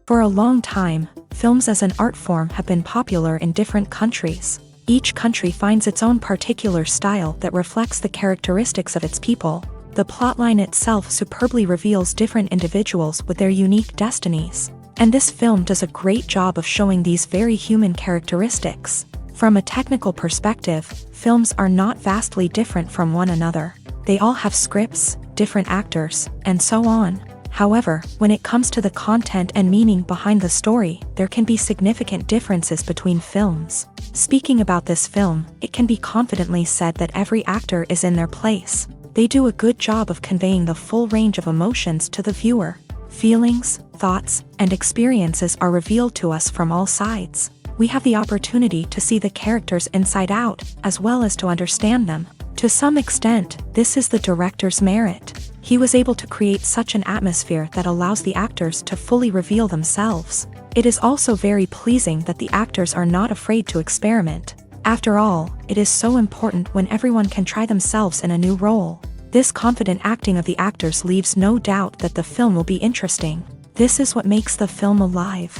For a long time, films as an art form have been popular in different countries. Each country finds its own particular style that reflects the characteristics of its people. The plotline itself superbly reveals different individuals with their unique destinies. And this film does a great job of showing these very human characteristics. From a technical perspective, films are not vastly different from one another. They all have scripts, different actors, and so on. However, when it comes to the content and meaning behind the story, there can be significant differences between films. Speaking about this film, it can be confidently said that every actor is in their place. They do a good job of conveying the full range of emotions to the viewer. Feelings, thoughts, and experiences are revealed to us from all sides. We have the opportunity to see the characters inside out, as well as to understand them. To some extent, this is the director's merit. He was able to create such an atmosphere that allows the actors to fully reveal themselves. It is also very pleasing that the actors are not afraid to experiment. After all, it is so important when everyone can try themselves in a new role. This confident acting of the actors leaves no doubt that the film will be interesting. This is what makes the film alive.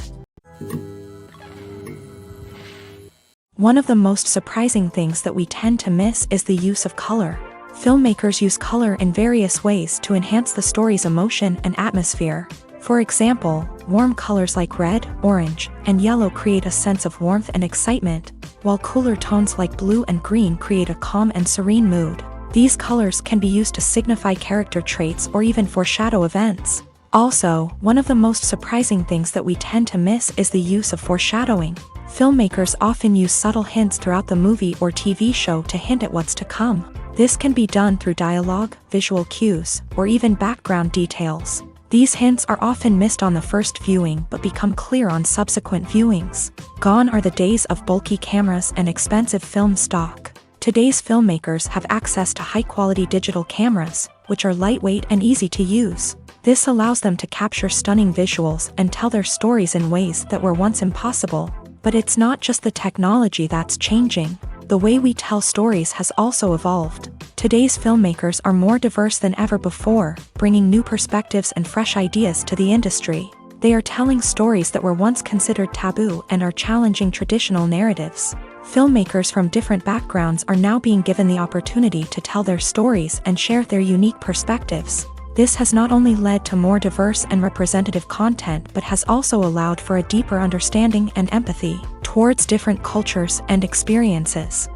One of the most surprising things that we tend to miss is the use of color. Filmmakers use color in various ways to enhance the story's emotion and atmosphere. For example, warm colors like red, orange, and yellow create a sense of warmth and excitement, while cooler tones like blue and green create a calm and serene mood. These colors can be used to signify character traits or even foreshadow events. Also, one of the most surprising things that we tend to miss is the use of foreshadowing. Filmmakers often use subtle hints throughout the movie or TV show to hint at what's to come. This can be done through dialogue, visual cues, or even background details. These hints are often missed on the first viewing but become clear on subsequent viewings. Gone are the days of bulky cameras and expensive film stock. Today's filmmakers have access to high-quality digital cameras, which are lightweight and easy to use. This allows them to capture stunning visuals and tell their stories in ways that were once impossible. But it's not just the technology that's changing. The way we tell stories has also evolved. Today's filmmakers are more diverse than ever before, bringing new perspectives and fresh ideas to the industry. They are telling stories that were once considered taboo and are challenging traditional narratives. Filmmakers from different backgrounds are now being given the opportunity to tell their stories and share their unique perspectives. This has not only led to more diverse and representative content but has also allowed for a deeper understanding and empathy towards different cultures and experiences.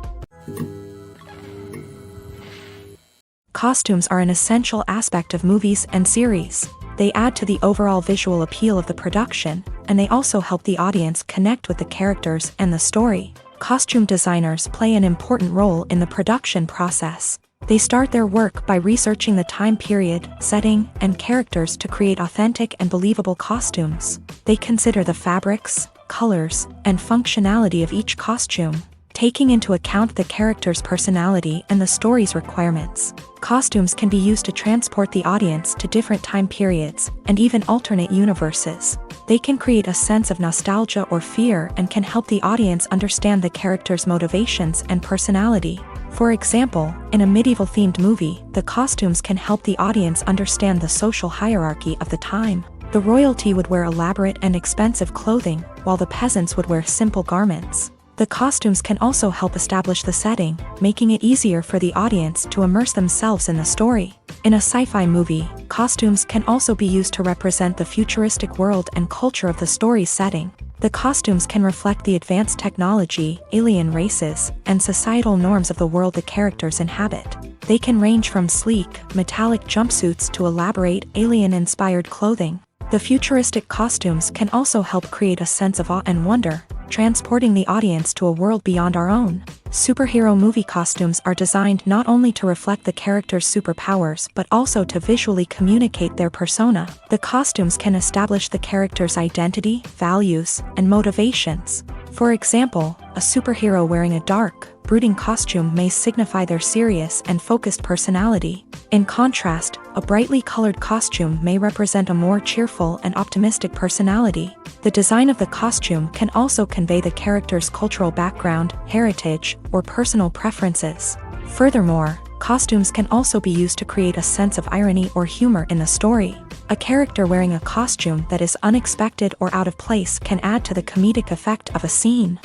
Costumes are an essential aspect of movies and series. They add to the overall visual appeal of the production, and they also help the audience connect with the characters and the story. Costume designers play an important role in the production process. They start their work by researching the time period, setting, and characters to create authentic and believable costumes. They consider the fabrics, colors, and functionality of each costume, taking into account the character's personality and the story's requirements. Costumes can be used to transport the audience to different time periods and even alternate universes. They can create a sense of nostalgia or fear and can help the audience understand the character's motivations and personality. For example, in a medieval-themed movie, the costumes can help the audience understand the social hierarchy of the time. The royalty would wear elaborate and expensive clothing, while the peasants would wear simple garments. The costumes can also help establish the setting, making it easier for the audience to immerse themselves in the story. In a sci-fi movie, costumes can also be used to represent the futuristic world and culture of the story's setting. The costumes can reflect the advanced technology, alien races, and societal norms of the world the characters inhabit. They can range from sleek, metallic jumpsuits to elaborate, alien-inspired clothing. The futuristic costumes can also help create a sense of awe and wonder, transporting the audience to a world beyond our own. Superhero movie costumes are designed not only to reflect the character's superpowers but also to visually communicate their persona. The costumes can establish the character's identity, values, and motivations. For example, a superhero wearing a dark, brooding costume may signify their serious and focused personality. In contrast, a brightly colored costume may represent a more cheerful and optimistic personality. The design of the costume can also convey the character's cultural background, heritage, or personal preferences. Furthermore, Costumes can also be used to create a sense of irony or humor in the story. A character wearing a costume that is unexpected or out of place can add to the comedic effect of a scene.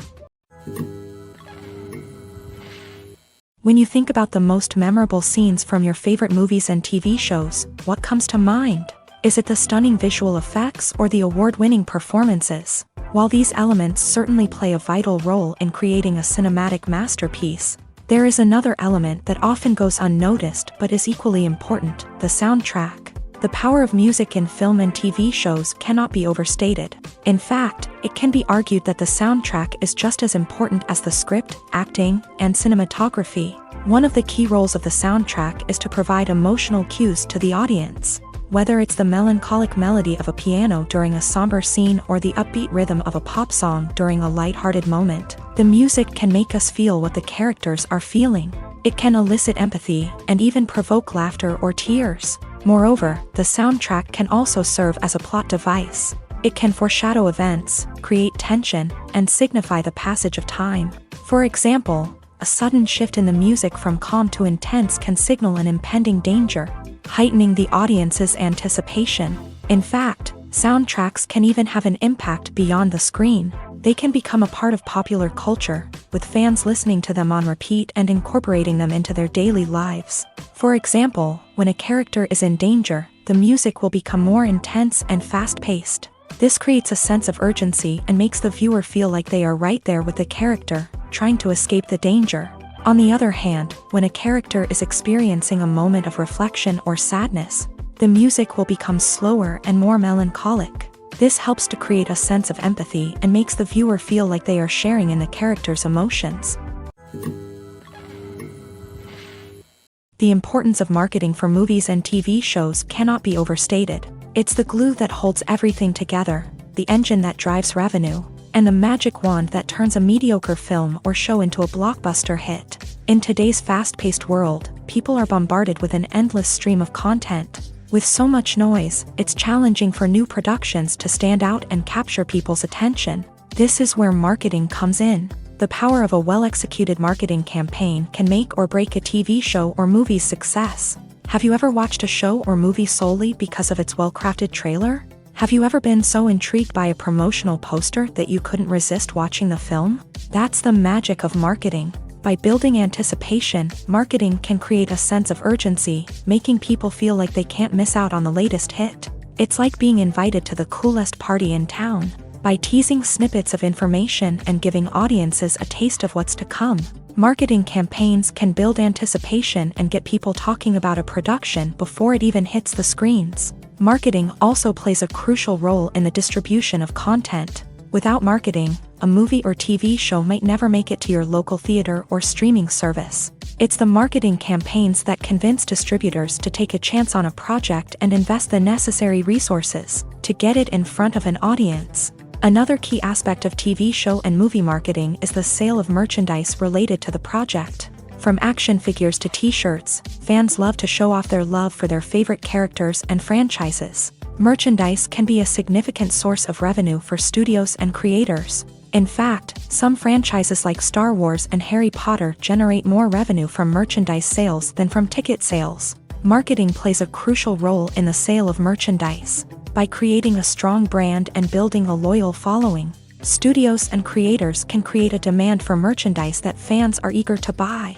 When you think about the most memorable scenes from your favorite movies and TV shows, what comes to mind? Is it the stunning visual effects or the award-winning performances? While these elements certainly play a vital role in creating a cinematic masterpiece, there is another element that often goes unnoticed but is equally important: the soundtrack. The power of music in film and TV shows cannot be overstated. In fact, it can be argued that the soundtrack is just as important as the script, acting, and cinematography. One of the key roles of the soundtrack is to provide emotional cues to the audience. Whether it's the melancholic melody of a piano during a somber scene or the upbeat rhythm of a pop song during a light-hearted moment, the music can make us feel what the characters are feeling. It can elicit empathy and even provoke laughter or tears. Moreover, the soundtrack can also serve as a plot device. It can foreshadow events, create tension, and signify the passage of time. For example, a sudden shift in the music from calm to intense can signal an impending danger, heightening the audience's anticipation. In fact, soundtracks can even have an impact beyond the screen. They can become a part of popular culture, with fans listening to them on repeat and incorporating them into their daily lives. For example, when a character is in danger, the music will become more intense and fast-paced. This creates a sense of urgency and makes the viewer feel like they are right there with the character, trying to escape the danger. On the other hand, when a character is experiencing a moment of reflection or sadness, the music will become slower and more melancholic. This helps to create a sense of empathy and makes the viewer feel like they are sharing in the character's emotions. The importance of marketing for movies and TV shows cannot be overstated. It's the glue that holds everything together, the engine that drives revenue, and the magic wand that turns a mediocre film or show into a blockbuster hit. In today's fast-paced world, people are bombarded with an endless stream of content. With so much noise, it's challenging for new productions to stand out and capture people's attention. This is where marketing comes in. The power of a well-executed marketing campaign can make or break a TV show or movie's success. Have you ever watched a show or movie solely because of its well-crafted trailer? Have you ever been so intrigued by a promotional poster that you couldn't resist watching the film? That's the magic of marketing. By building anticipation, marketing can create a sense of urgency, making people feel like they can't miss out on the latest hit. It's like being invited to the coolest party in town. By teasing snippets of information and giving audiences a taste of what's to come, marketing campaigns can build anticipation and get people talking about a production before it even hits the screens. Marketing also plays a crucial role in the distribution of content. Without marketing, a movie or TV show might never make it to your local theater or streaming service. It's the marketing campaigns that convince distributors to take a chance on a project and invest the necessary resources to get it in front of an audience. Another key aspect of TV show and movie marketing is the sale of merchandise related to the project. From action figures to t-shirts, fans love to show off their love for their favorite characters and franchises. Merchandise can be a significant source of revenue for studios and creators. In fact, some franchises like Star Wars and Harry Potter generate more revenue from merchandise sales than from ticket sales. Marketing plays a crucial role in the sale of merchandise. By creating a strong brand and building a loyal following, studios and creators can create a demand for merchandise that fans are eager to buy.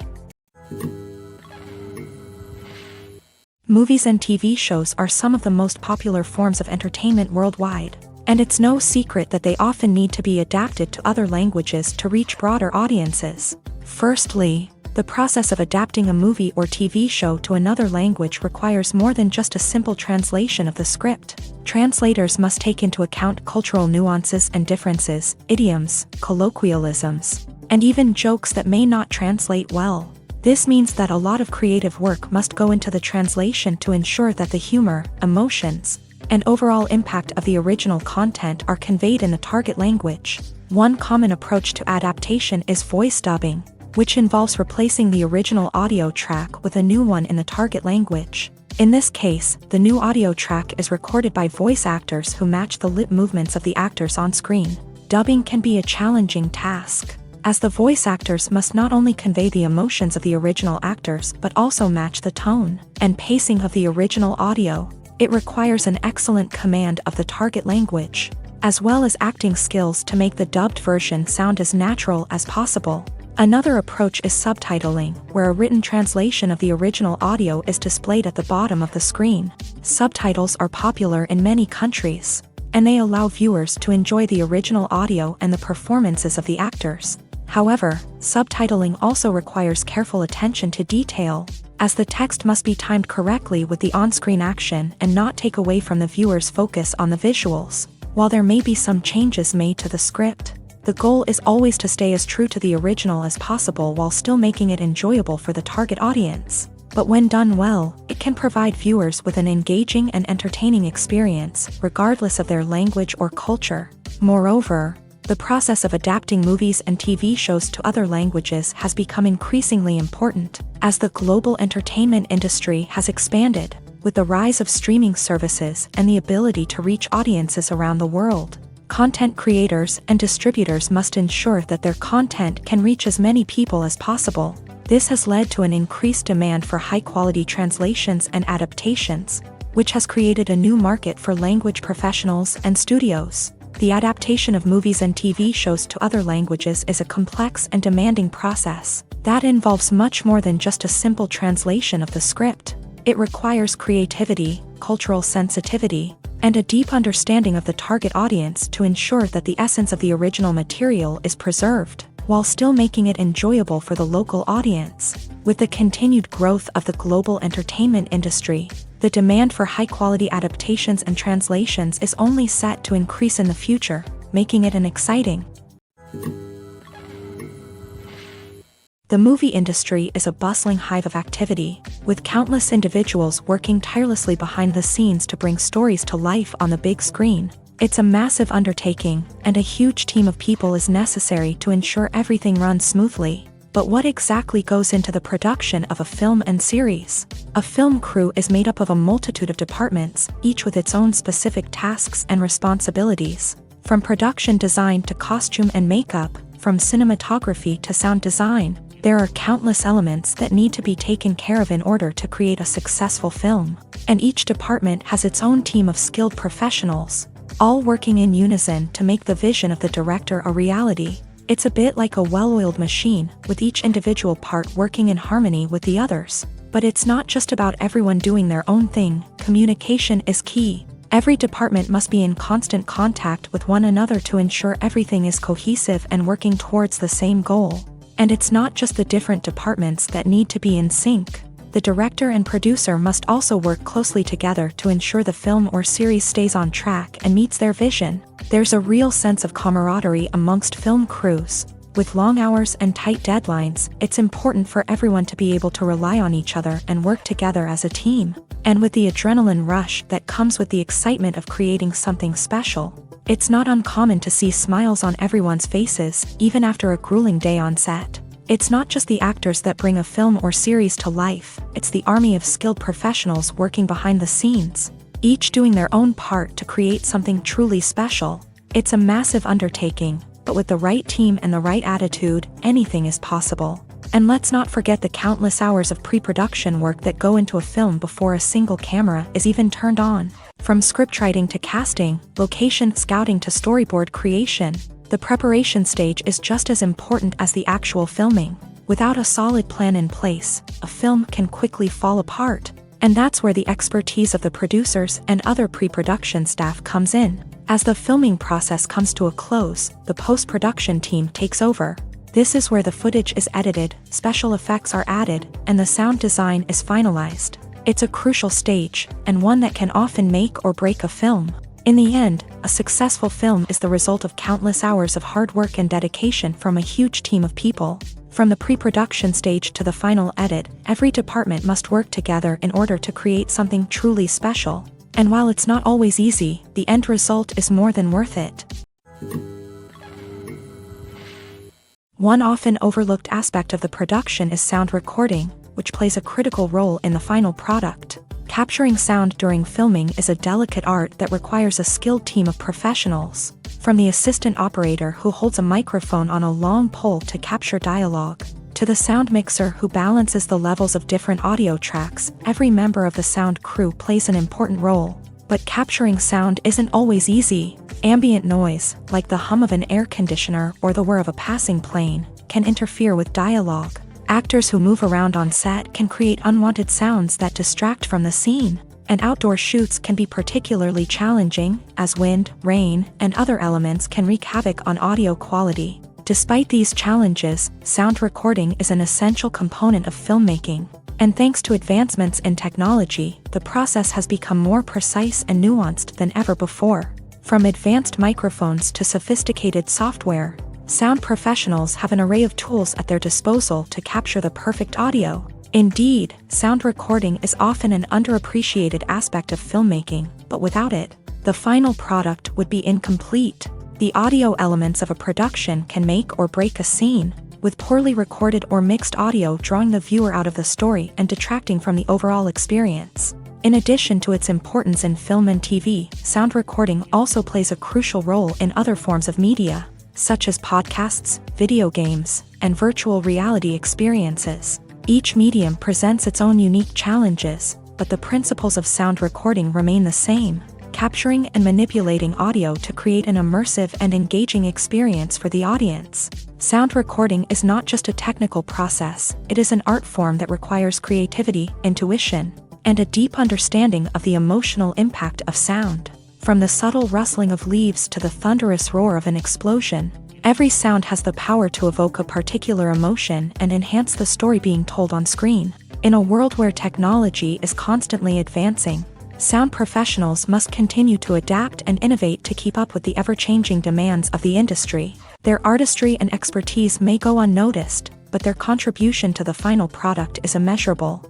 Movies and TV shows are some of the most popular forms of entertainment worldwide, and it's no secret that they often need to be adapted to other languages to reach broader audiences. Firstly, the process of adapting a movie or TV show to another language requires more than just a simple translation of the script. Translators must take into account cultural nuances and differences, idioms, colloquialisms, and even jokes that may not translate well. This means that a lot of creative work must go into the translation to ensure that the humor, emotions, and overall impact of the original content are conveyed in the target language. One common approach to adaptation is voice dubbing, which involves replacing the original audio track with a new one in the target language. In this case, the new audio track is recorded by voice actors who match the lip movements of the actors on screen. Dubbing can be a challenging task. as the voice actors must not only convey the emotions of the original actors but also match the tone and pacing of the original audio. It requires an excellent command of the target language, as well as acting skills to make the dubbed version sound as natural as possible. Another approach is subtitling, where a written translation of the original audio is displayed at the bottom of the screen. Subtitles are popular in many countries, and they allow viewers to enjoy the original audio and the performances of the actors. However, subtitling also requires careful attention to detail, as the text must be timed correctly with the on-screen action and not take away from the viewer's focus on the visuals. While there may be some changes made to the script, the goal is always to stay as true to the original as possible while still making it enjoyable for the target audience. But when done well, it can provide viewers with an engaging and entertaining experience, regardless of their language or culture. Moreover, the process of adapting movies and TV shows to other languages has become increasingly important, as the global entertainment industry has expanded, with the rise of streaming services and the ability to reach audiences around the world. Content creators and distributors must ensure that their content can reach as many people as possible. This has led to an increased demand for high-quality translations and adaptations, which has created a new market for language professionals and studios. The adaptation of movies and TV shows to other languages is a complex and demanding process that involves much more than just a simple translation of the script. It requires creativity, cultural sensitivity, and a deep understanding of the target audience to ensure that the essence of the original material is preserved, while still making it enjoyable for the local audience. With the continued growth of the global entertainment industry, the demand for high-quality adaptations and translations is only set to increase in the future, making it an exciting. The movie industry is a bustling hive of activity, with countless individuals working tirelessly behind the scenes to bring stories to life on the big screen. It's a massive undertaking, and a huge team of people is necessary to ensure everything runs smoothly. But what exactly goes into the production of a film and series? A film crew is made up of a multitude of departments, each with its own specific tasks and responsibilities. From production design to costume and makeup, from cinematography to sound design, there are countless elements that need to be taken care of in order to create a successful film. And each department has its own team of skilled professionals, all working in unison to make the vision of the director a reality. It's a bit like a well-oiled machine, with each individual part working in harmony with the others. But it's not just about everyone doing their own thing. Communication is key. Every department must be in constant contact with one another to ensure everything is cohesive and working towards the same goal. And it's not just the different departments that need to be in sync. The director and producer must also work closely together to ensure the film or series stays on track and meets their vision. There's a real sense of camaraderie amongst film crews. With long hours and tight deadlines, it's important for everyone to be able to rely on each other and work together as a team. And with the adrenaline rush that comes with the excitement of creating something special, it's not uncommon to see smiles on everyone's faces, even after a grueling day on set. It's not just the actors that bring a film or series to life, it's the army of skilled professionals working behind the scenes, each doing their own part to create something truly special. It's a massive undertaking, but with the right team and the right attitude, anything is possible. And let's not forget the countless hours of pre-production work that go into a film before a single camera is even turned on. From scriptwriting to casting, location scouting to storyboard creation, the preparation stage is just as important as the actual filming. Without a solid plan in place, a film can quickly fall apart. And that's where the expertise of the producers and other pre-production staff comes in. As the filming process comes to a close, the post-production team takes over. This is where the footage is edited, special effects are added, and the sound design is finalized. It's a crucial stage, and one that can often make or break a film. In the end, a successful film is the result of countless hours of hard work and dedication from a huge team of people. From the pre-production stage to the final edit, every department must work together in order to create something truly special. And while it's not always easy, the end result is more than worth it. One often overlooked aspect of the production is sound recording, which plays a critical role in the final product. Capturing sound during filming is a delicate art that requires a skilled team of professionals. From the assistant operator who holds a microphone on a long pole to capture dialogue, to the sound mixer who balances the levels of different audio tracks, every member of the sound crew plays an important role. But capturing sound isn't always easy. Ambient noise, like the hum of an air conditioner or the whir of a passing plane, can interfere with dialogue. Actors who move around on set can create unwanted sounds that distract from the scene. And outdoor shoots can be particularly challenging, as wind, rain, and other elements can wreak havoc on audio quality. Despite these challenges, sound recording is an essential component of filmmaking. And thanks to advancements in technology, the process has become more precise and nuanced than ever before. From advanced microphones to sophisticated software, sound professionals have an array of tools at their disposal to capture the perfect audio. Indeed, sound recording is often an underappreciated aspect of filmmaking, but without it, the final product would be incomplete. The audio elements of a production can make or break a scene, with poorly recorded or mixed audio drawing the viewer out of the story and detracting from the overall experience. In addition to its importance in film and TV, sound recording also plays a crucial role in other forms of media, such as podcasts, video games, and virtual reality experiences. Each medium presents its own unique challenges, but the principles of sound recording remain the same, capturing and manipulating audio to create an immersive and engaging experience for the audience. Sound recording is not just a technical process, it is an art form that requires creativity, intuition, and a deep understanding of the emotional impact of sound. From the subtle rustling of leaves to the thunderous roar of an explosion, every sound has the power to evoke a particular emotion and enhance the story being told on screen. In a world where technology is constantly advancing, sound professionals must continue to adapt and innovate to keep up with the ever-changing demands of the industry. Their artistry and expertise may go unnoticed, but their contribution to the final product is immeasurable.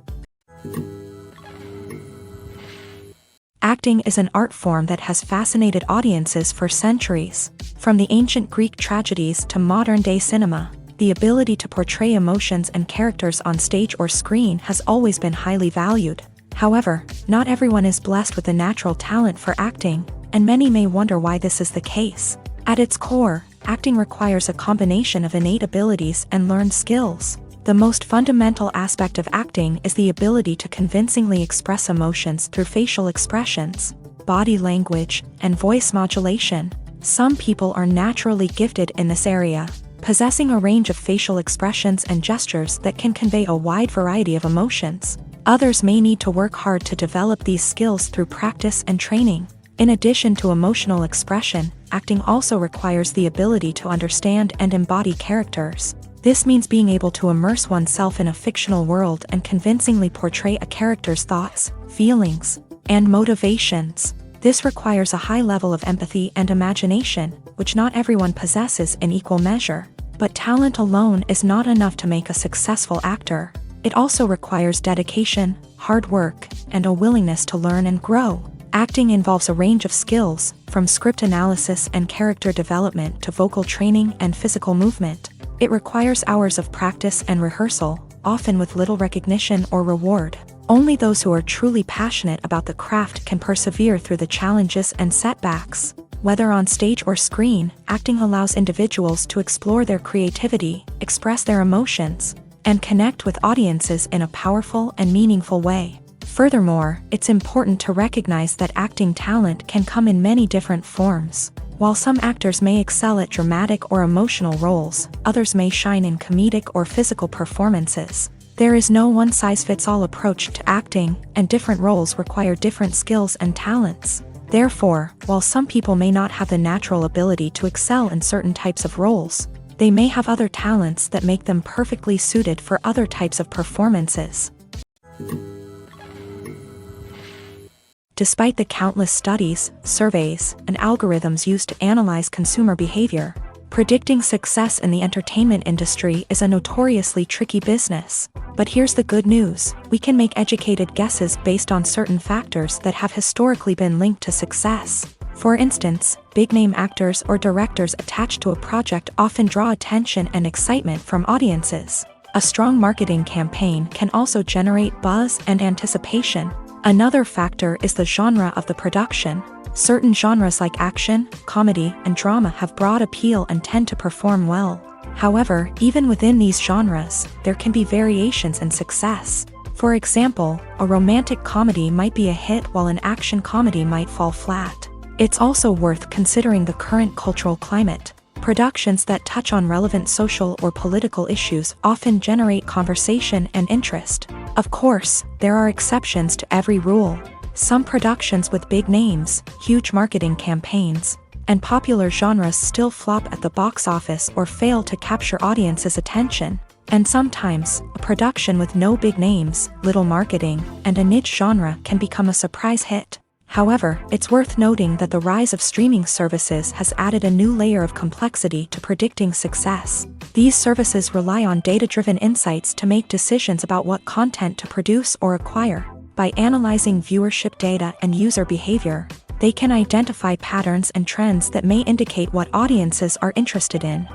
Acting is an art form that has fascinated audiences for centuries. From the ancient Greek tragedies to modern-day cinema, the ability to portray emotions and characters on stage or screen has always been highly valued. However, not everyone is blessed with a natural talent for acting, and many may wonder why this is the case. At its core, acting requires a combination of innate abilities and learned skills. The most fundamental aspect of acting is the ability to convincingly express emotions through facial expressions, body language, and voice modulation. Some people are naturally gifted in this area, possessing a range of facial expressions and gestures that can convey a wide variety of emotions. Others may need to work hard to develop these skills through practice and training. In addition to emotional expression, acting also requires the ability to understand and embody characters. This means being able to immerse oneself in a fictional world and convincingly portray a character's thoughts, feelings, and motivations. This requires a high level of empathy and imagination, which not everyone possesses in equal measure. But talent alone is not enough to make a successful actor. It also requires dedication, hard work, and a willingness to learn and grow. Acting involves a range of skills, from script analysis and character development to vocal training and physical movement. It requires hours of practice and rehearsal, often with little recognition or reward. Only those who are truly passionate about the craft can persevere through the challenges and setbacks. Whether on stage or screen, acting allows individuals to explore their creativity, express their emotions, and connect with audiences in a powerful and meaningful way. Furthermore, it's important to recognize that acting talent can come in many different forms. While some actors may excel at dramatic or emotional roles, others may shine in comedic or physical performances. There is no one-size-fits-all approach to acting, and different roles require different skills and talents. Therefore, while some people may not have the natural ability to excel in certain types of roles, they may have other talents that make them perfectly suited for other types of performances. Despite the countless studies, surveys, and algorithms used to analyze consumer behavior, predicting success in the entertainment industry is a notoriously tricky business. But here's the good news: we can make educated guesses based on certain factors that have historically been linked to success. For instance, big-name actors or directors attached to a project often draw attention and excitement from audiences. A strong marketing campaign can also generate buzz and anticipation. Another factor is the genre of the production. Certain genres like action, comedy, and drama have broad appeal and tend to perform well. However, even within these genres, there can be variations in success. For example, a romantic comedy might be a hit while an action comedy might fall flat. It's also worth considering the current cultural climate. Productions that touch on relevant social or political issues often generate conversation and interest. Of course, there are exceptions to every rule. Some productions with big names, huge marketing campaigns, and popular genres still flop at the box office or fail to capture audiences' attention. And sometimes, a production with no big names, little marketing, and a niche genre can become a surprise hit. However, it's worth noting that the rise of streaming services has added a new layer of complexity to predicting success. These services rely on data-driven insights to make decisions about what content to produce or acquire. By analyzing viewership data and user behavior, they can identify patterns and trends that may indicate what audiences are interested in.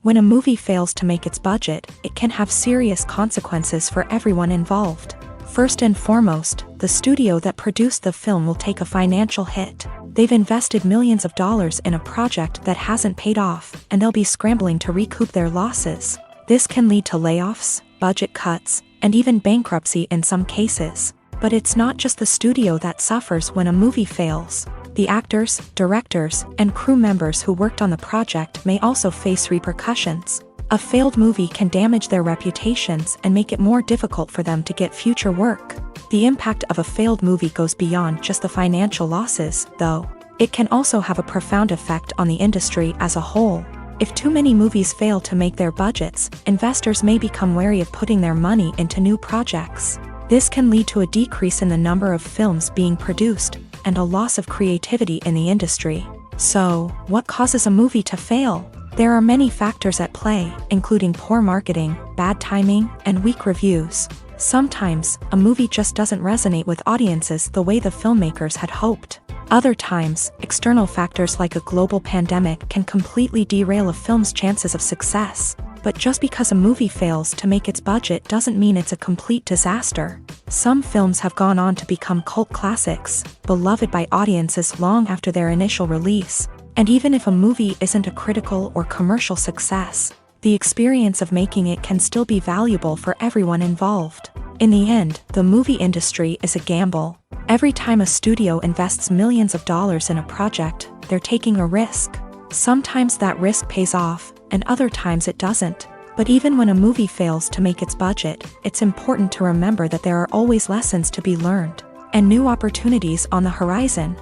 When a movie fails to make its budget, it can have serious consequences for everyone involved. First and foremost, the studio that produced the film will take a financial hit. They've invested millions of dollars in a project that hasn't paid off, and they'll be scrambling to recoup their losses. This can lead to layoffs, budget cuts, and even bankruptcy in some cases. But it's not just the studio that suffers when a movie fails. The actors, directors, and crew members who worked on the project may also face repercussions. A failed movie can damage their reputations and make it more difficult for them to get future work. The impact of a failed movie goes beyond just the financial losses, though. It can also have a profound effect on the industry as a whole. If too many movies fail to make their budgets, investors may become wary of putting their money into new projects. This can lead to a decrease in the number of films being produced, and a loss of creativity in the industry. So, what causes a movie to fail? There are many factors at play, including poor marketing, bad timing, and weak reviews. Sometimes, a movie just doesn't resonate with audiences the way the filmmakers had hoped. Other times, external factors like a global pandemic can completely derail a film's chances of success. But just because a movie fails to make its budget doesn't mean it's a complete disaster. Some films have gone on to become cult classics, beloved by audiences long after their initial release. And even if a movie isn't a critical or commercial success, the experience of making it can still be valuable for everyone involved. In the end, the movie industry is a gamble. Every time a studio invests millions of dollars in a project, they're taking a risk. Sometimes that risk pays off, and other times it doesn't. But even when a movie fails to make its budget, it's important to remember that there are always lessons to be learned, and new opportunities on the horizon.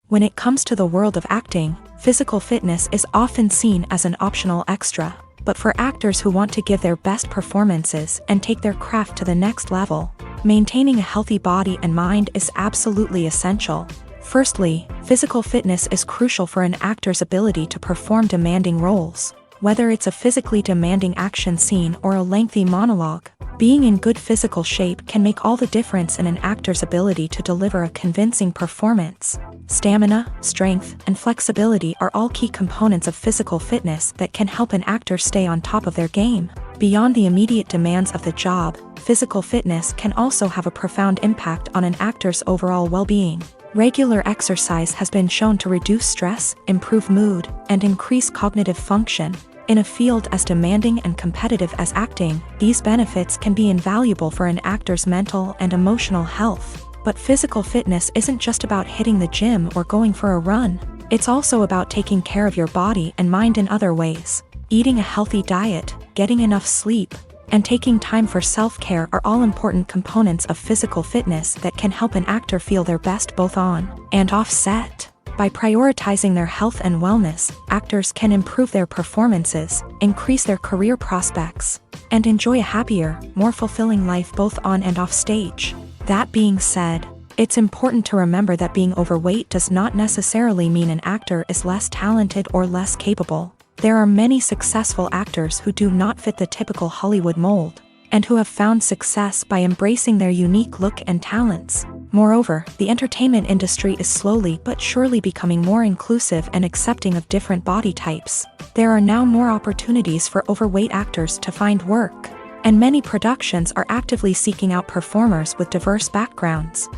When it comes to the world of acting, physical fitness is often seen as an optional extra. But for actors who want to give their best performances and take their craft to the next level, maintaining a healthy body and mind is absolutely essential. Firstly, physical fitness is crucial for an actor's ability to perform demanding roles. Whether it's a physically demanding action scene or a lengthy monologue, being in good physical shape can make all the difference in an actor's ability to deliver a convincing performance. Stamina, strength, and flexibility are all key components of physical fitness that can help an actor stay on top of their game. Beyond the immediate demands of the job, physical fitness can also have a profound impact on an actor's overall well-being. Regular exercise has been shown to reduce stress, improve mood, and increase cognitive function. In a field as demanding and competitive as acting, these benefits can be invaluable for an actor's mental and emotional health. But physical fitness isn't just about hitting the gym or going for a run. It's also about taking care of your body and mind in other ways. Eating a healthy diet, getting enough sleep, and taking time for self-care are all important components of physical fitness that can help an actor feel their best both on and off set. By prioritizing their health and wellness, actors can improve their performances, increase their career prospects, and enjoy a happier, more fulfilling life both on and off stage. That being said, it's important to remember that being overweight does not necessarily mean an actor is less talented or less capable. There are many successful actors who do not fit the typical Hollywood mold, and who have found success by embracing their unique look and talents. Moreover, the entertainment industry is slowly but surely becoming more inclusive and accepting of different body types. There are now more opportunities for overweight actors to find work. and many productions are actively seeking out performers with diverse backgrounds.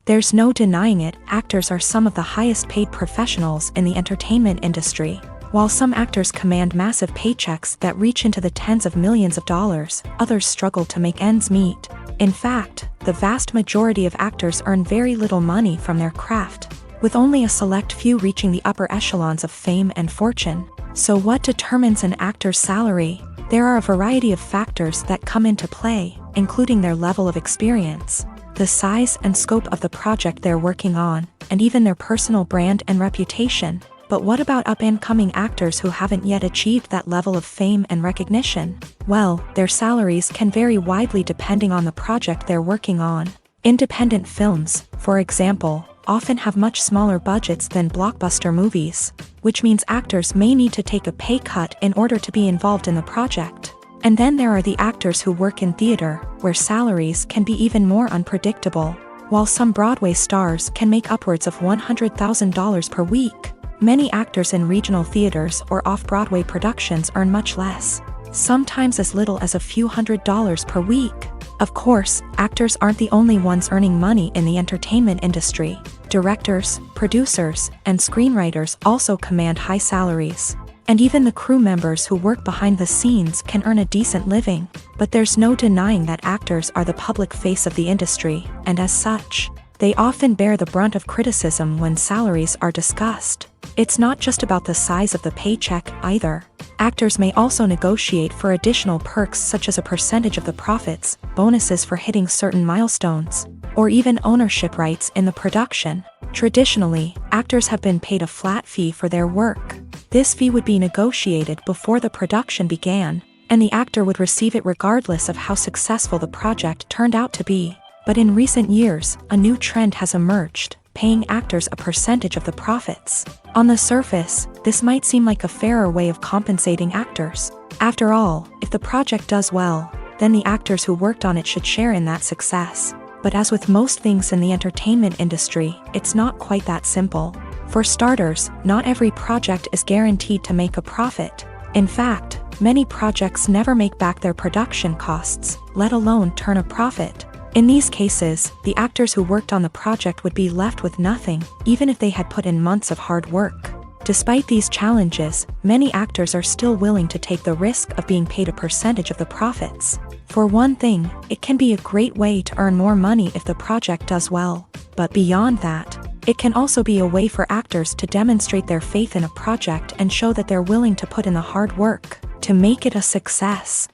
There's no denying it, actors are some of the highest paid professionals in the entertainment industry. While some actors command massive paychecks that reach into the tens of millions of dollars, others struggle to make ends meet. In fact, the vast majority of actors earn very little money from their craft, with only a select few reaching the upper echelons of fame and fortune. So what determines an actor's salary? There are a variety of factors that come into play, including their level of experience, the size and scope of the project they're working on, and even their personal brand and reputation. But what about up-and-coming actors who haven't yet achieved that level of fame and recognition? Well, their salaries can vary widely depending on the project they're working on. Independent films, for example, often have much smaller budgets than blockbuster movies, which means actors may need to take a pay cut in order to be involved in the project. And then there are the actors who work in theater, where salaries can be even more unpredictable. While some Broadway stars can make upwards of $100,000 per week, many actors in regional theaters or off-Broadway productions earn much less, sometimes as little as a few $100s per week. Of course, actors aren't the only ones earning money in the entertainment industry. Directors, producers, and screenwriters also command high salaries. And even the crew members who work behind the scenes can earn a decent living. But there's no denying that actors are the public face of the industry, and as such, they often bear the brunt of criticism when salaries are discussed. It's not just about the size of the paycheck, either. Actors may also negotiate for additional perks such as a percentage of the profits, bonuses for hitting certain milestones, or even ownership rights in the production. Traditionally, actors have been paid a flat fee for their work. This fee would be negotiated before the production began, and the actor would receive it regardless of how successful the project turned out to be. But in recent years, a new trend has emerged, paying actors a percentage of the profits. On the surface, this might seem like a fairer way of compensating actors. After all, if the project does well, then the actors who worked on it should share in that success. But as with most things in the entertainment industry, it's not quite that simple. For starters, not every project is guaranteed to make a profit. In fact, many projects never make back their production costs, let alone turn a profit. In these cases, the actors who worked on the project would be left with nothing, even if they had put in months of hard work. Despite these challenges, many actors are still willing to take the risk of being paid a percentage of the profits. For one thing, it can be a great way to earn more money if the project does well. But beyond that, it can also be a way for actors to demonstrate their faith in a project and show that they're willing to put in the hard work to make it a success.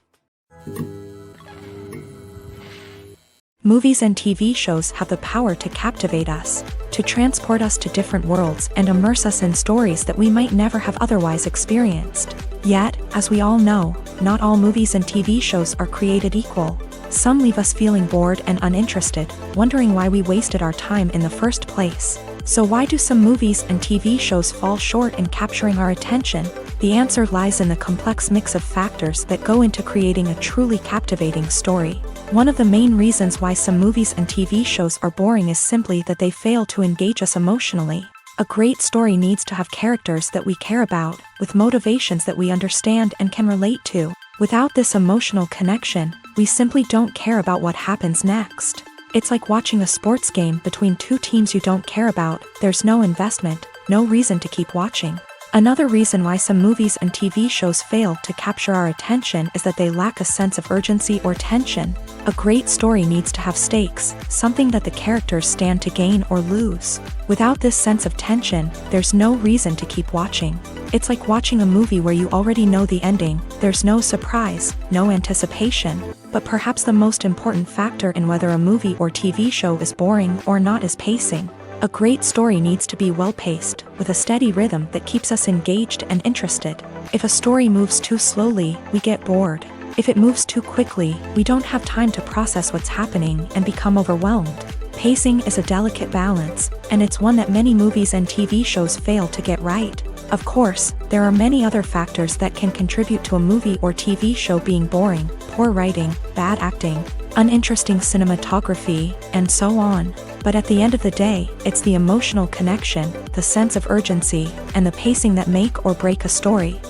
Movies and TV shows have the power to captivate us, to transport us to different worlds and immerse us in stories that we might never have otherwise experienced. Yet, as we all know, not all movies and TV shows are created equal. Some leave us feeling bored and uninterested, wondering why we wasted our time in the first place. So why do some movies and TV shows fall short in capturing our attention? The answer lies in the complex mix of factors that go into creating a truly captivating story. One of the main reasons why some movies and TV shows are boring is simply that they fail to engage us emotionally. A great story needs to have characters that we care about, with motivations that we understand and can relate to. Without this emotional connection, we simply don't care about what happens next. It's like watching a sports game between two teams you don't care about. There's no investment, no reason to keep watching. Another reason why some movies and TV shows fail to capture our attention is that they lack a sense of urgency or tension. A great story needs to have stakes, something that the characters stand to gain or lose. Without this sense of tension, there's no reason to keep watching. It's like watching a movie where you already know the ending. There's no surprise, no anticipation. But perhaps the most important factor in whether a movie or TV show is boring or not is pacing. A great story needs to be well-paced, with a steady rhythm that keeps us engaged and interested. If a story moves too slowly, we get bored. If it moves too quickly, we don't have time to process what's happening and become overwhelmed. Pacing is a delicate balance, and it's one that many movies and TV shows fail to get right. Of course, there are many other factors that can contribute to a movie or TV show being boring: poor writing, bad acting, uninteresting cinematography, and so on. But at the end of the day, it's the emotional connection, the sense of urgency, and the pacing that make or break a story.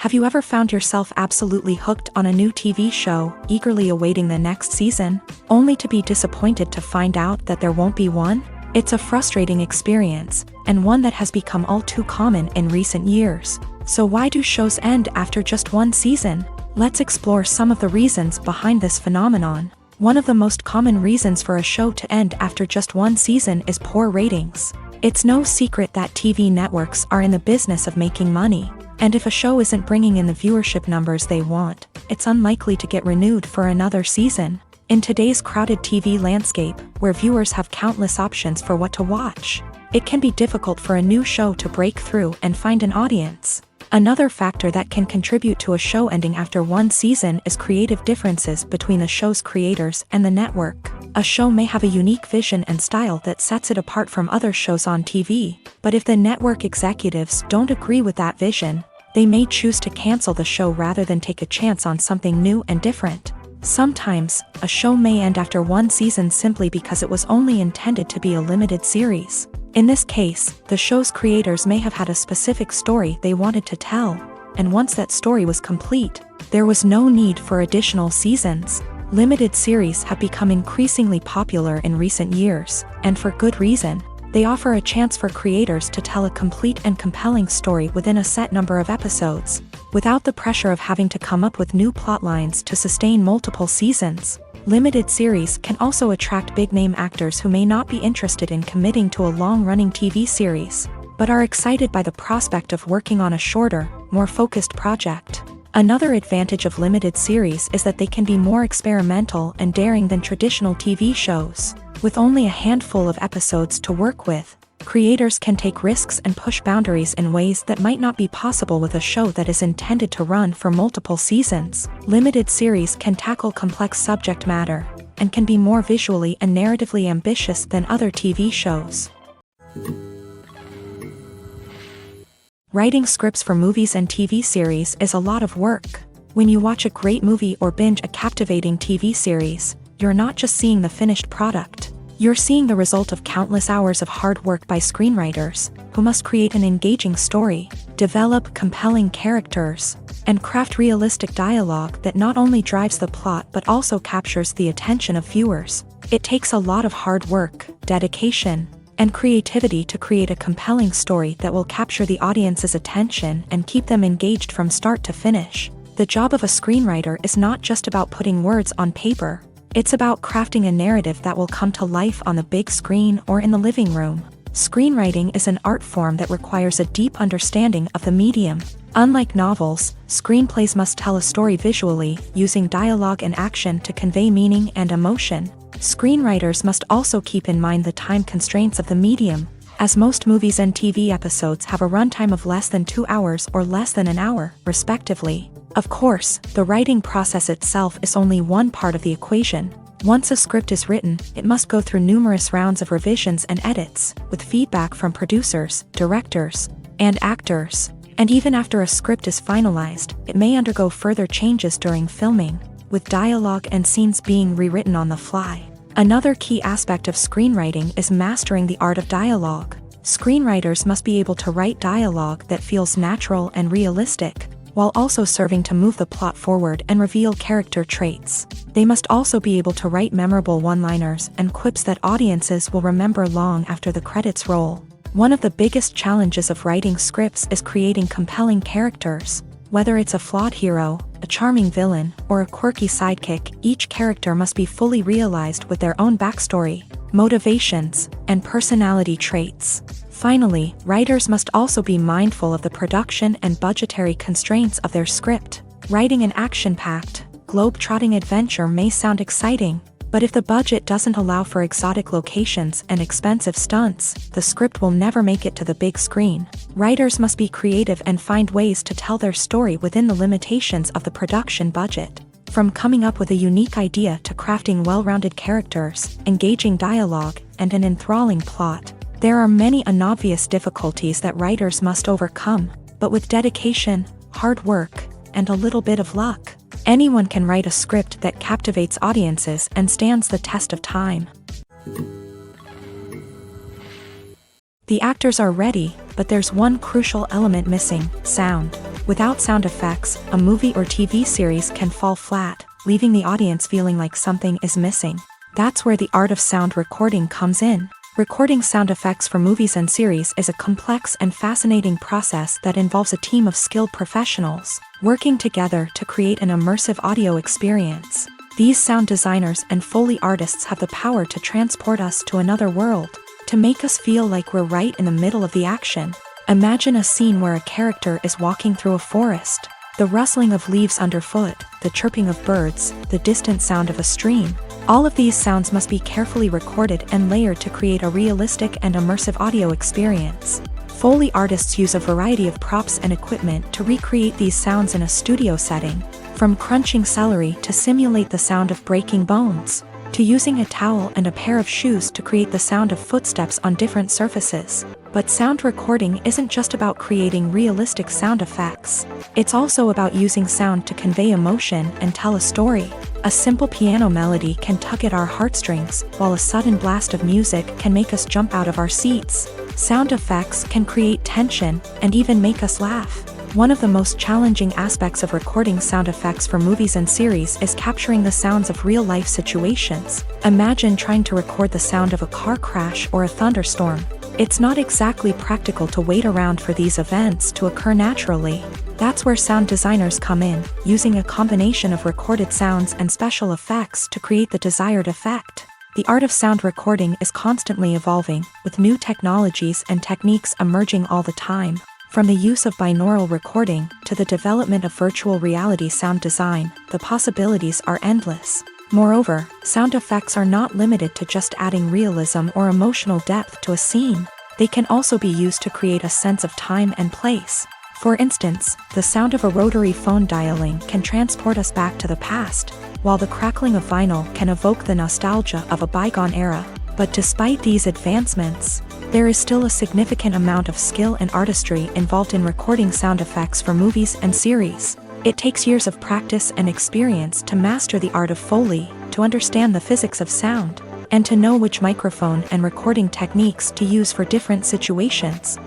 Have you ever found yourself absolutely hooked on a new TV show, eagerly awaiting the next season, only to be disappointed to find out that there won't be one? It's a frustrating experience, and one that has become all too common in recent years. So why do shows end after just one season? Let's explore some of the reasons behind this phenomenon. One of the most common reasons for a show to end after just one season is poor ratings. It's no secret that TV networks are in the business of making money, and if a show isn't bringing in the viewership numbers they want, it's unlikely to get renewed for another season. In today's crowded TV landscape, where viewers have countless options for what to watch, it can be difficult for a new show to break through and find an audience. Another factor that can contribute to a show ending after one season is creative differences between the show's creators and the network. A show may have a unique vision and style that sets it apart from other shows on TV, but if the network executives don't agree with that vision, they may choose to cancel the show rather than take a chance on something new and different. Sometimes, a show may end after one season simply because it was only intended to be a limited series. In this case, the show's creators may have had a specific story they wanted to tell, and once that story was complete, there was no need for additional seasons. Limited series have become increasingly popular in recent years, and for good reason. They offer a chance for creators to tell a complete and compelling story within a set number of episodes, without the pressure of having to come up with new plotlines to sustain multiple seasons. Limited series can also attract big-name actors who may not be interested in committing to a long-running TV series, but are excited by the prospect of working on a shorter, more focused project. Another advantage of limited series is that they can be more experimental and daring than traditional TV shows. With only a handful of episodes to work with, creators can take risks and push boundaries in ways that might not be possible with a show that is intended to run for multiple seasons. Limited series can tackle complex subject matter, and can be more visually and narratively ambitious than other TV shows. Writing scripts for movies and TV series is a lot of work. When you watch a great movie or binge a captivating TV series, you're not just seeing the finished product. You're seeing the result of countless hours of hard work by screenwriters, who must create an engaging story, develop compelling characters, and craft realistic dialogue that not only drives the plot but also captures the attention of viewers. It takes a lot of hard work, dedication, and creativity to create a compelling story that will capture the audience's attention and keep them engaged from start to finish. The job of a screenwriter is not just about putting words on paper. It's about crafting a narrative that will come to life on the big screen or in the living room. Screenwriting is an art form that requires a deep understanding of the medium. Unlike novels, screenplays must tell a story visually, using dialogue and action to convey meaning and emotion. Screenwriters must also keep in mind the time constraints of the medium, as most movies and TV episodes have a runtime of less than 2 hours or less than an hour, respectively. Of course, the writing process itself is only one part of the equation. Once a script is written, it must go through numerous rounds of revisions and edits, with feedback from producers, directors, and actors. And even after a script is finalized, it may undergo further changes during filming, with dialogue and scenes being rewritten on the fly. Another key aspect of screenwriting is mastering the art of dialogue. Screenwriters must be able to write dialogue that feels natural and realistic, while also serving to move the plot forward and reveal character traits. They must also be able to write memorable one-liners and quips that audiences will remember long after the credits roll. One of the biggest challenges of writing scripts is creating compelling characters. Whether it's a flawed hero, a charming villain, or a quirky sidekick, each character must be fully realized with their own backstory, motivations, and personality traits. Finally, writers must also be mindful of the production and budgetary constraints of their script. Writing an action-packed, globe-trotting adventure may sound exciting, but if the budget doesn't allow for exotic locations and expensive stunts, the script will never make it to the big screen. Writers must be creative and find ways to tell their story within the limitations of the production budget. From coming up with a unique idea to crafting well-rounded characters, engaging dialogue, and an enthralling plot, there are many unobvious difficulties that writers must overcome, but with dedication, hard work, and a little bit of luck, anyone can write a script that captivates audiences and stands the test of time. The actors are ready, but there's one crucial element missing: sound. Without sound effects, a movie or TV series can fall flat, leaving the audience feeling like something is missing. That's where the art of sound recording comes in. Recording sound effects for movies and series is a complex and fascinating process that involves a team of skilled professionals working together to create an immersive audio experience. These sound designers and Foley artists have the power to transport us to another world, to make us feel like we're right in the middle of the action. Imagine a scene where a character is walking through a forest. The rustling of leaves underfoot, the chirping of birds, the distant sound of a stream. All of these sounds must be carefully recorded and layered to create a realistic and immersive audio experience. Foley artists use a variety of props and equipment to recreate these sounds in a studio setting, from crunching celery to simulate the sound of breaking bones, to using a towel and a pair of shoes to create the sound of footsteps on different surfaces. But sound recording isn't just about creating realistic sound effects. It's also about using sound to convey emotion and tell a story. A simple piano melody can tug at our heartstrings, while a sudden blast of music can make us jump out of our seats. Sound effects can create tension and even make us laugh. One of the most challenging aspects of recording sound effects for movies and series is capturing the sounds of real-life situations. Imagine trying to record the sound of a car crash or a thunderstorm. It's not exactly practical to wait around for these events to occur naturally. That's where sound designers come in, using a combination of recorded sounds and special effects to create the desired effect. The art of sound recording is constantly evolving, with new technologies and techniques emerging all the time. From the use of binaural recording to the development of virtual reality sound design, the possibilities are endless. Moreover, sound effects are not limited to just adding realism or emotional depth to a scene. They can also be used to create a sense of time and place. For instance, the sound of a rotary phone dialing can transport us back to the past, while the crackling of vinyl can evoke the nostalgia of a bygone era. But despite these advancements, there is still a significant amount of skill and artistry involved in recording sound effects for movies and series. It takes years of practice and experience to master the art of Foley, to understand the physics of sound, and to know which microphone and recording techniques to use for different situations.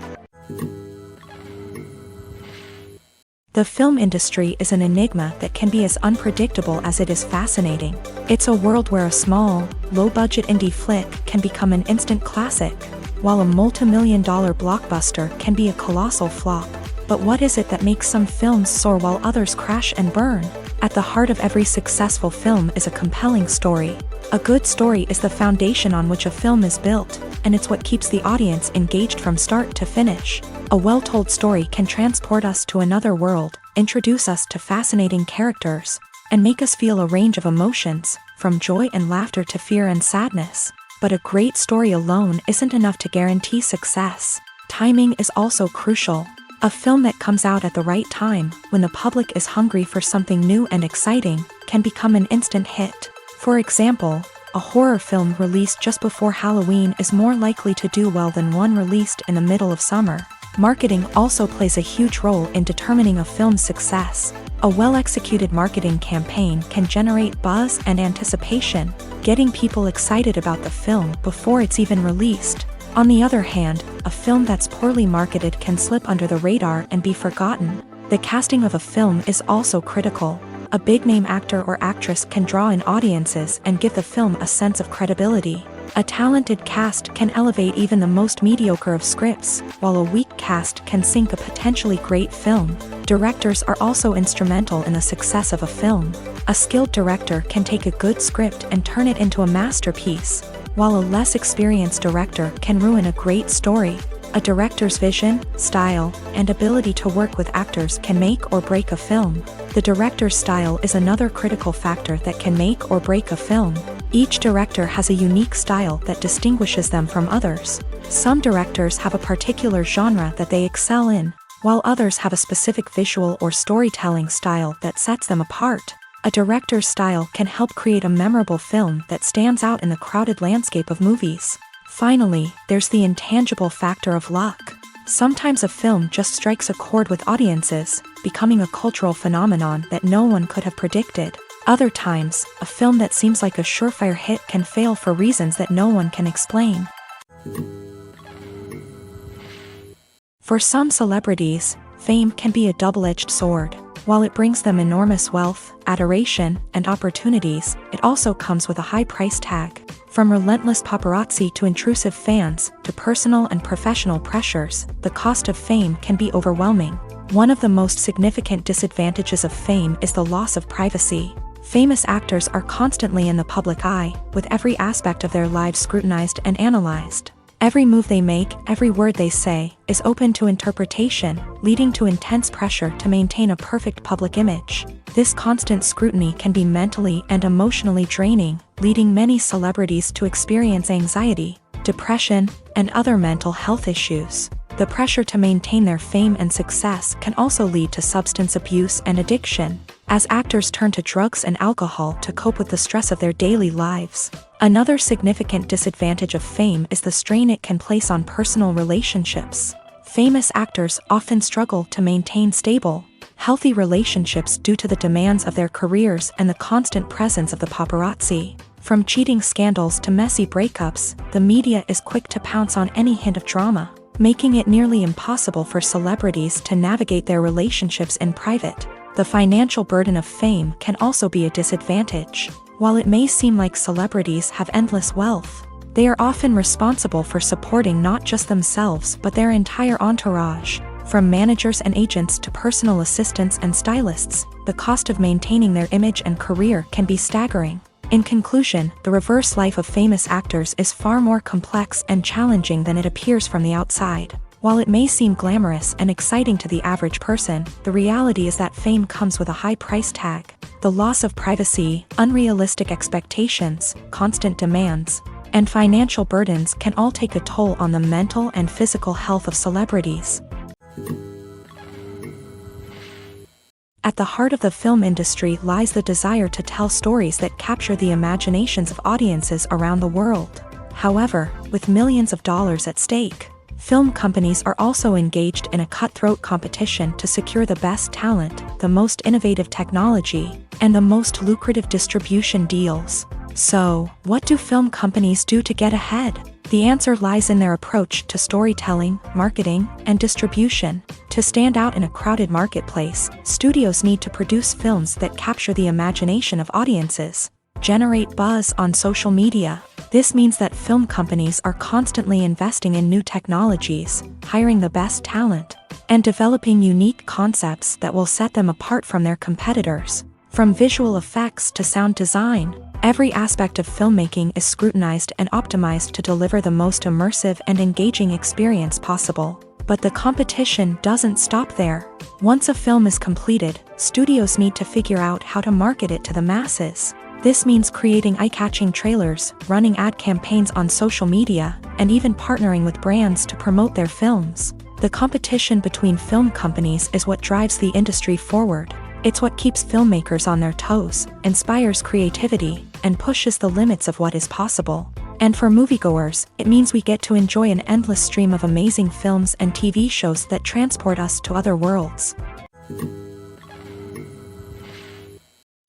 The film industry is an enigma that can be as unpredictable as it is fascinating. It's a world where a small, low-budget indie flick can become an instant classic, while a multi-million-dollar blockbuster can be a colossal flop. But what is it that makes some films soar while others crash and burn? At the heart of every successful film is a compelling story. A good story is the foundation on which a film is built, and it's what keeps the audience engaged from start to finish. A well-told story can transport us to another world, introduce us to fascinating characters, and make us feel a range of emotions, from joy and laughter to fear and sadness. But a great story alone isn't enough to guarantee success. Timing is also crucial. A film that comes out at the right time, when the public is hungry for something new and exciting, can become an instant hit. For example, a horror film released just before Halloween is more likely to do well than one released in the middle of summer. Marketing also plays a huge role in determining a film's success. A well-executed marketing campaign can generate buzz and anticipation, getting people excited about the film before it's even released. On the other hand, a film that's poorly marketed can slip under the radar and be forgotten. The casting of a film is also critical. A big-name actor or actress can draw in audiences and give the film a sense of credibility. A talented cast can elevate even the most mediocre of scripts, while a weak cast can sink a potentially great film. Directors are also instrumental in the success of a film. A skilled director can take a good script and turn it into a masterpiece, while a less experienced director can ruin a great story. A director's vision, style, and ability to work with actors can make or break a film. The director's style is another critical factor that can make or break a film. Each director has a unique style that distinguishes them from others. Some directors have a particular genre that they excel in, while others have a specific visual or storytelling style that sets them apart. A director's style can help create a memorable film that stands out in the crowded landscape of movies. Finally, there's the intangible factor of luck. Sometimes a film just strikes a chord with audiences, becoming a cultural phenomenon that no one could have predicted. Other times, a film that seems like a surefire hit can fail for reasons that no one can explain. For some celebrities, fame can be a double-edged sword. While it brings them enormous wealth, adoration, and opportunities, it also comes with a high price tag. From relentless paparazzi to intrusive fans, to personal and professional pressures, the cost of fame can be overwhelming. One of the most significant disadvantages of fame is the loss of privacy. Famous actors are constantly in the public eye, with every aspect of their lives scrutinized and analyzed. Every move they make, every word they say, is open to interpretation, leading to intense pressure to maintain a perfect public image. This constant scrutiny can be mentally and emotionally draining, leading many celebrities to experience anxiety, depression, and other mental health issues. The pressure to maintain their fame and success can also lead to substance abuse and addiction, as actors turn to drugs and alcohol to cope with the stress of their daily lives. Another significant disadvantage of fame is the strain it can place on personal relationships. Famous actors often struggle to maintain stable, healthy relationships due to the demands of their careers and the constant presence of the paparazzi. From cheating scandals to messy breakups, the media is quick to pounce on any hint of drama, making it nearly impossible for celebrities to navigate their relationships in private. The financial burden of fame can also be a disadvantage. While it may seem like celebrities have endless wealth, they are often responsible for supporting not just themselves but their entire entourage. From managers and agents to personal assistants and stylists, the cost of maintaining their image and career can be staggering. In conclusion, the reverse life of famous actors is far more complex and challenging than it appears from the outside. While it may seem glamorous and exciting to the average person, the reality is that fame comes with a high price tag. The loss of privacy, unrealistic expectations, constant demands, and financial burdens can all take a toll on the mental and physical health of celebrities. At the heart of the film industry lies the desire to tell stories that capture the imaginations of audiences around the world. However, with millions of dollars at stake, film companies are also engaged in a cutthroat competition to secure the best talent, the most innovative technology, and the most lucrative distribution deals. So, what do film companies do to get ahead? The answer lies in their approach to storytelling, marketing, and distribution. To stand out in a crowded marketplace, studios need to produce films that capture the imagination of audiences, generate buzz on social media. This means that film companies are constantly investing in new technologies, hiring the best talent, and developing unique concepts that will set them apart from their competitors. From visual effects to sound design, every aspect of filmmaking is scrutinized and optimized to deliver the most immersive and engaging experience possible. But the competition doesn't stop there. Once a film is completed, studios need to figure out how to market it to the masses. This means creating eye-catching trailers, running ad campaigns on social media, and even partnering with brands to promote their films. The competition between film companies is what drives the industry forward. It's what keeps filmmakers on their toes, inspires creativity, and pushes the limits of what is possible. And for moviegoers, it means we get to enjoy an endless stream of amazing films and TV shows that transport us to other worlds.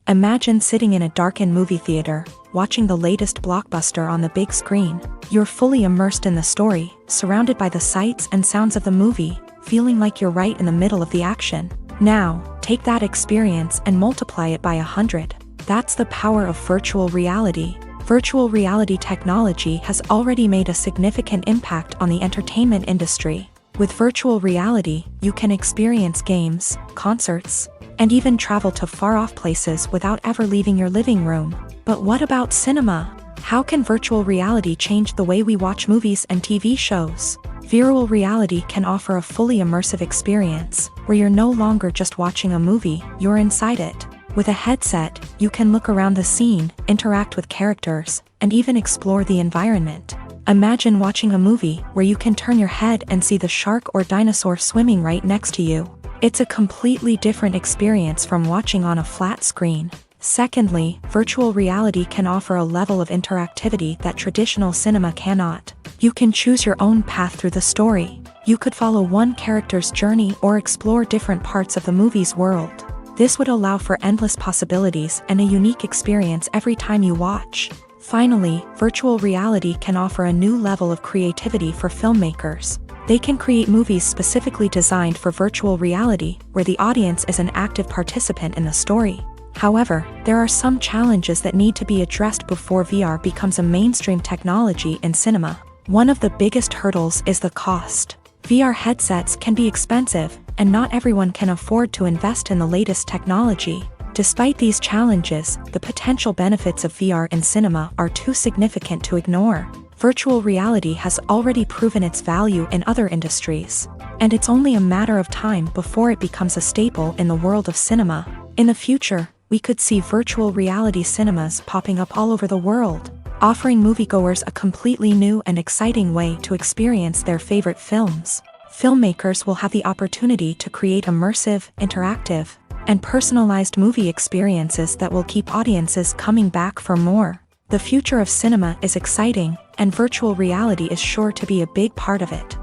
Imagine sitting in a darkened movie theater, watching the latest blockbuster on the big screen. You're fully immersed in the story, surrounded by the sights and sounds of the movie, feeling like you're right in the middle of the action. Now, take that experience and multiply it by 100. That's the power of virtual reality. Virtual reality technology has already made a significant impact on the entertainment industry. With virtual reality, you can experience games, concerts, and even travel to far-off places without ever leaving your living room. But what about cinema? How can virtual reality change the way we watch movies and TV shows? Virtual reality can offer a fully immersive experience, where you're no longer just watching a movie, you're inside it. With a headset, you can look around the scene, interact with characters, and even explore the environment. Imagine watching a movie where you can turn your head and see the shark or dinosaur swimming right next to you. It's a completely different experience from watching on a flat screen. Secondly, virtual reality can offer a level of interactivity that traditional cinema cannot. You can choose your own path through the story. You could follow one character's journey or explore different parts of the movie's world. This would allow for endless possibilities and a unique experience every time you watch. Finally, virtual reality can offer a new level of creativity for filmmakers. They can create movies specifically designed for virtual reality, where the audience is an active participant in the story. However, there are some challenges that need to be addressed before VR becomes a mainstream technology in cinema. One of the biggest hurdles is the cost. VR headsets can be expensive, and not everyone can afford to invest in the latest technology. Despite these challenges, the potential benefits of VR in cinema are too significant to ignore. Virtual reality has already proven its value in other industries, and it's only a matter of time before it becomes a staple in the world of cinema. In the future, we could see virtual reality cinemas popping up all over the world, offering moviegoers a completely new and exciting way to experience their favorite films. Filmmakers will have the opportunity to create immersive, interactive, and personalized movie experiences that will keep audiences coming back for more. The future of cinema is exciting, and virtual reality is sure to be a big part of it.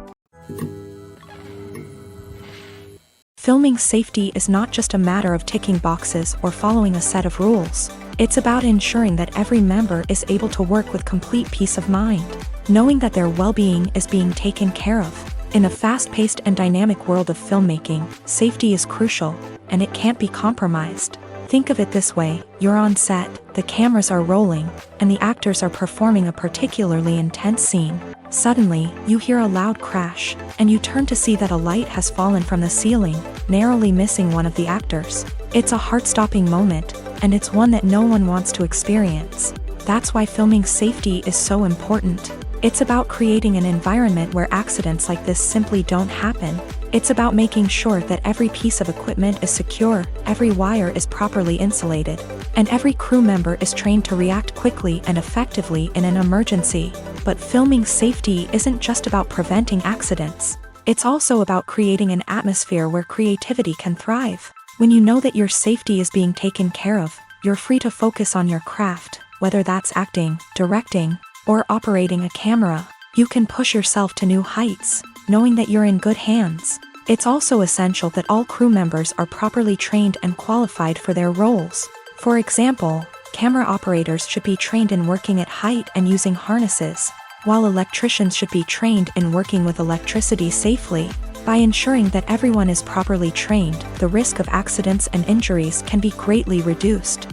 Filming safety is not just a matter of ticking boxes or following a set of rules. It's about ensuring that every member is able to work with complete peace of mind, knowing that their well-being is being taken care of. In a fast-paced and dynamic world of filmmaking, safety is crucial, and it can't be compromised. Think of it this way: you're on set, the cameras are rolling, and the actors are performing a particularly intense scene. Suddenly, you hear a loud crash, and you turn to see that a light has fallen from the ceiling, narrowly missing one of the actors. It's a heart-stopping moment, and it's one that no one wants to experience. That's why filming safety is so important. It's about creating an environment where accidents like this simply don't happen. It's about making sure that every piece of equipment is secure, every wire is properly insulated, and every crew member is trained to react quickly and effectively in an emergency. But filming safety isn't just about preventing accidents. It's also about creating an atmosphere where creativity can thrive. When you know that your safety is being taken care of, you're free to focus on your craft, whether that's acting, directing, or operating a camera. You can push yourself to new heights, knowing that you're in good hands. It's also essential that all crew members are properly trained and qualified for their roles. For example, camera operators should be trained in working at height and using harnesses, while electricians should be trained in working with electricity safely. By ensuring that everyone is properly trained, the risk of accidents and injuries can be greatly reduced.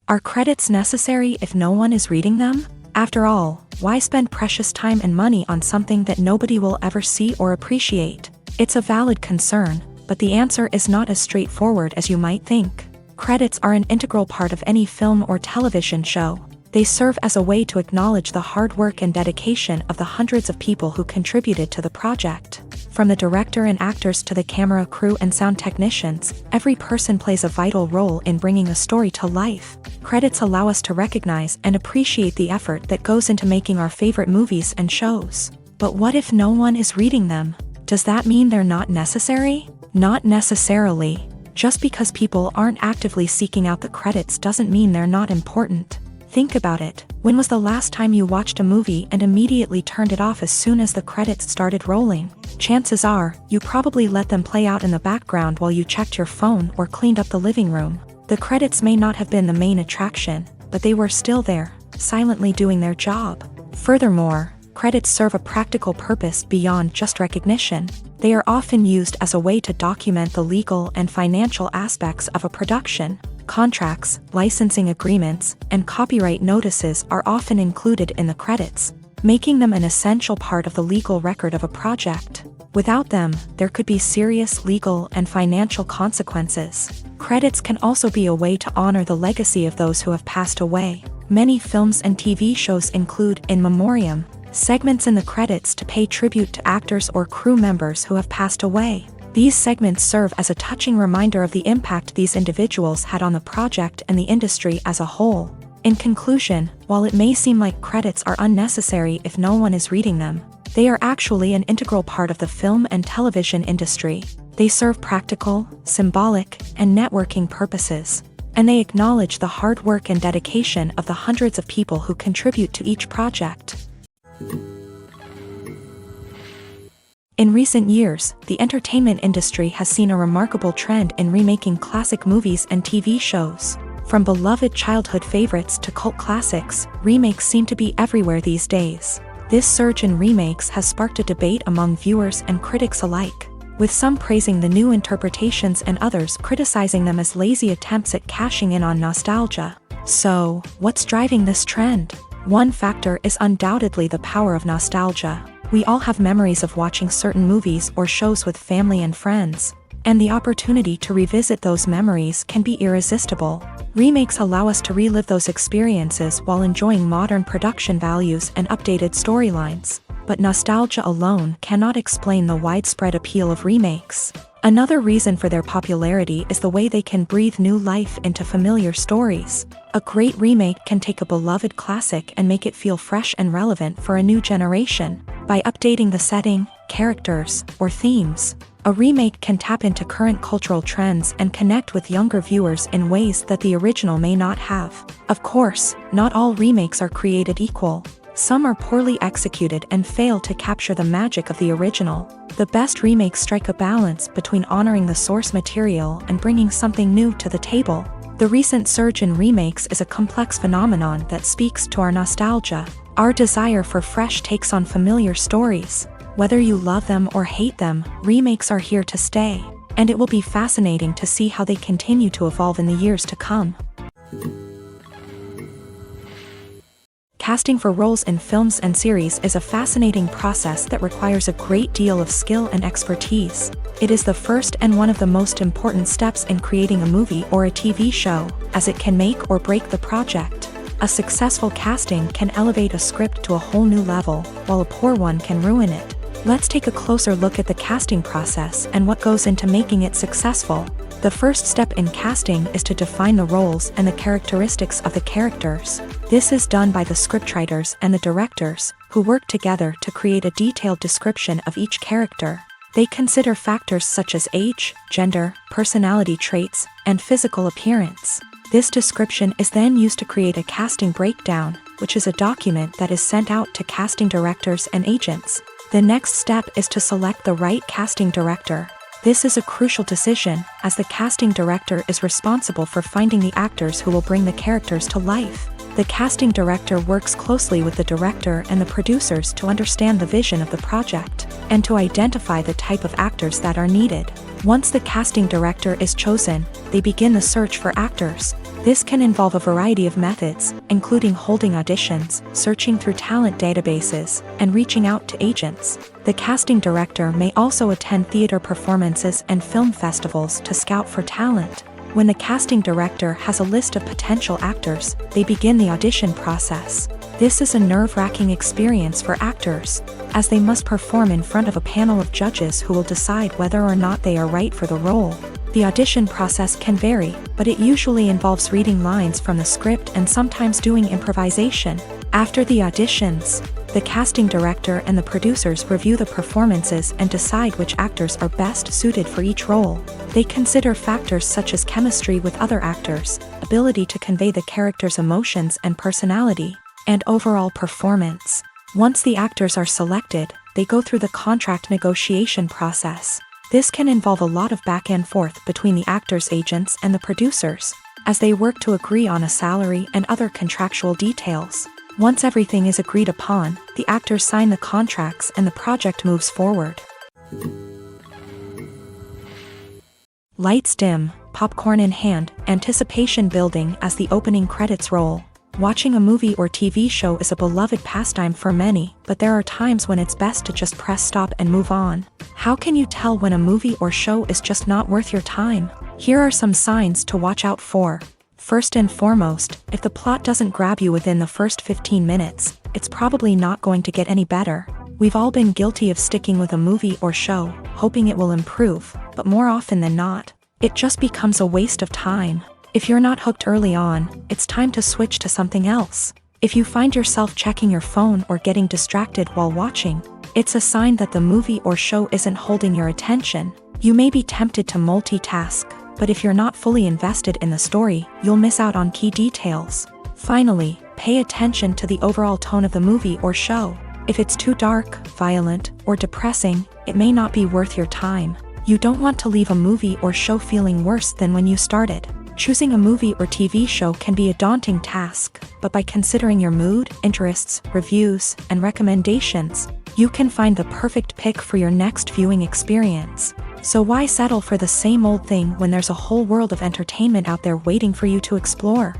Are credits necessary if no one is reading them? After all, why spend precious time and money on something that nobody will ever see or appreciate? It's a valid concern, but the answer is not as straightforward as you might think. Credits are an integral part of any film or television show. They serve as a way to acknowledge the hard work and dedication of the hundreds of people who contributed to the project. From the director and actors to the camera crew and sound technicians, every person plays a vital role in bringing a story to life. Credits allow us to recognize and appreciate the effort that goes into making our favorite movies and shows. But what if no one is reading them? Does that mean they're not necessary? Not necessarily. Just because people aren't actively seeking out the credits doesn't mean they're not important. Think about it. When was the last time you watched a movie and immediately turned it off as soon as the credits started rolling? Chances are, you probably let them play out in the background while you checked your phone or cleaned up the living room. The credits may not have been the main attraction, but they were still there, silently doing their job. Furthermore, credits serve a practical purpose beyond just recognition. They are often used as a way to document the legal and financial aspects of a production. Contracts, licensing agreements, and copyright notices are often included in the credits, making them an essential part of the legal record of a project. Without them, there could be serious legal and financial consequences. Credits can also be a way to honor the legacy of those who have passed away. Many films and TV shows include in memoriam segments in the credits to pay tribute to actors or crew members who have passed away. These segments serve as a touching reminder of the impact these individuals had on the project and the industry as a whole. In conclusion, while it may seem like credits are unnecessary if no one is reading them, they are actually an integral part of the film and television industry. They serve practical, symbolic, and networking purposes, and they acknowledge the hard work and dedication of the hundreds of people who contribute to each project. In recent years, the entertainment industry has seen a remarkable trend in remaking classic movies and TV shows. From beloved childhood favorites to cult classics, remakes seem to be everywhere these days. This surge in remakes has sparked a debate among viewers and critics alike, with some praising the new interpretations and others criticizing them as lazy attempts at cashing in on nostalgia. So, what's driving this trend? One factor is undoubtedly the power of nostalgia. We all have memories of watching certain movies or shows with family and friends, and the opportunity to revisit those memories can be irresistible. Remakes allow us to relive those experiences while enjoying modern production values and updated storylines. But nostalgia alone cannot explain the widespread appeal of remakes. Another reason for their popularity is the way they can breathe new life into familiar stories. A great remake can take a beloved classic and make it feel fresh and relevant for a new generation. By updating the setting, characters, or themes, a remake can tap into current cultural trends and connect with younger viewers in ways that the original may not have. Of course, not all remakes are created equal. Some are poorly executed and fail to capture the magic of the original. The best remakes strike a balance between honoring the source material and bringing something new to the table. The recent surge in remakes is a complex phenomenon that speaks to our nostalgia, our desire for fresh takes on familiar stories. Whether you love them or hate them, remakes are here to stay, and it will be fascinating to see how they continue to evolve in the years to come. Casting for roles in films and series is a fascinating process that requires a great deal of skill and expertise. It is the first and one of the most important steps in creating a movie or a TV show, as it can make or break the project. A successful casting can elevate a script to a whole new level, while a poor one can ruin it. Let's take a closer look at the casting process and what goes into making it successful. The first step in casting is to define the roles and the characteristics of the characters. This is done by the scriptwriters and the directors, who work together to create a detailed description of each character. They consider factors such as age, gender, personality traits, and physical appearance. This description is then used to create a casting breakdown, which is a document that is sent out to casting directors and agents. The next step is to select the right casting director. This is a crucial decision, as the casting director is responsible for finding the actors who will bring the characters to life. The casting director works closely with the director and the producers to understand the vision of the project, and to identify the type of actors that are needed. Once the casting director is chosen, they begin the search for actors. This can involve a variety of methods, including holding auditions, searching through talent databases, and reaching out to agents. The casting director may also attend theater performances and film festivals to scout for talent. When the casting director has a list of potential actors, they begin the audition process. This is a nerve-wracking experience for actors, as they must perform in front of a panel of judges who will decide whether or not they are right for the role. The audition process can vary, but it usually involves reading lines from the script and sometimes doing improvisation. After the auditions, the casting director and the producers review the performances and decide which actors are best suited for each role. They consider factors such as chemistry with other actors, ability to convey the character's emotions and personality, and overall performance. Once the actors are selected, they go through the contract negotiation process. This can involve a lot of back and forth between the actors' agents and the producers, as they work to agree on a salary and other contractual details. Once everything is agreed upon, the actors sign the contracts and the project moves forward. Lights dim, popcorn in hand, anticipation building as the opening credits roll. Watching a movie or TV show is a beloved pastime for many, but there are times when it's best to just press stop and move on. How can you tell when a movie or show is just not worth your time? Here are some signs to watch out for. First and foremost, if the plot doesn't grab you within the first 15 minutes, it's probably not going to get any better. We've all been guilty of sticking with a movie or show, hoping it will improve, but more often than not, it just becomes a waste of time. If you're not hooked early on, it's time to switch to something else. If you find yourself checking your phone or getting distracted while watching, it's a sign that the movie or show isn't holding your attention. You may be tempted to multitask, but if you're not fully invested in the story, you'll miss out on key details. Finally, pay attention to the overall tone of the movie or show. If it's too dark, violent, or depressing, it may not be worth your time. You don't want to leave a movie or show feeling worse than when you started. Choosing a movie or TV show can be a daunting task, but by considering your mood, interests, reviews, and recommendations, you can find the perfect pick for your next viewing experience. So why settle for the same old thing when there's a whole world of entertainment out there waiting for you to explore?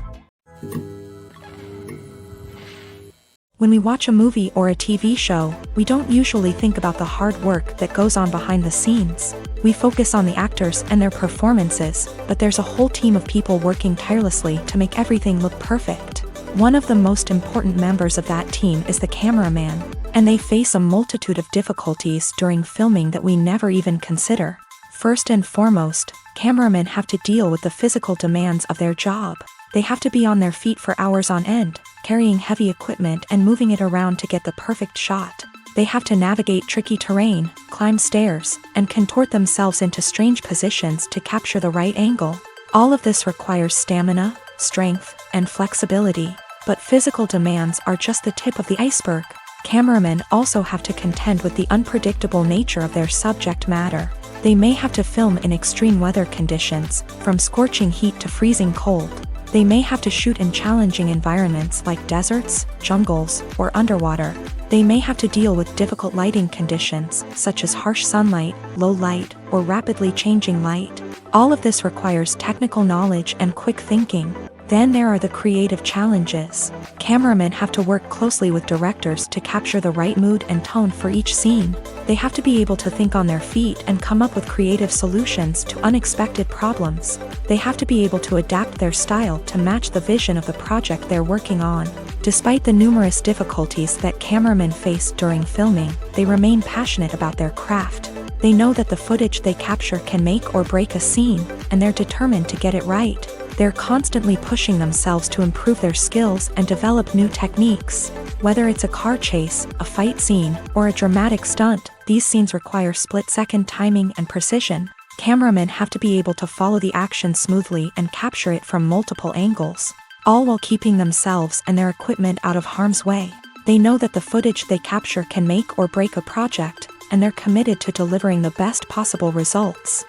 When we watch a movie or a TV show, we don't usually think about the hard work that goes on behind the scenes. We focus on the actors and their performances, but there's a whole team of people working tirelessly to make everything look perfect. One of the most important members of that team is the cameraman, and they face a multitude of difficulties during filming that we never even consider. First and foremost, cameramen have to deal with the physical demands of their job. They have to be on their feet for hours on end, carrying heavy equipment and moving it around to get the perfect shot. They have to navigate tricky terrain, climb stairs, and contort themselves into strange positions to capture the right angle. All of this requires stamina, strength, and flexibility. But physical demands are just the tip of the iceberg. Cameramen also have to contend with the unpredictable nature of their subject matter. They may have to film in extreme weather conditions, from scorching heat to freezing cold. They may have to shoot in challenging environments like deserts, jungles, or underwater. They may have to deal with difficult lighting conditions, such as harsh sunlight, low light, or rapidly changing light. All of this requires technical knowledge and quick thinking. Then there are the creative challenges. Cameramen have to work closely with directors to capture the right mood and tone for each scene. They have to be able to think on their feet and come up with creative solutions to unexpected problems. They have to be able to adapt their style to match the vision of the project they're working on. Despite the numerous difficulties that cameramen face during filming, they remain passionate about their craft. They know that the footage they capture can make or break a scene, and they're determined to get it right. They're constantly pushing themselves to improve their skills and develop new techniques. Whether it's a car chase, a fight scene, or a dramatic stunt, these scenes require split-second timing and precision. Cameramen have to be able to follow the action smoothly and capture it from multiple angles, all while keeping themselves and their equipment out of harm's way. They know that the footage they capture can make or break a project, and they're committed to delivering the best possible results.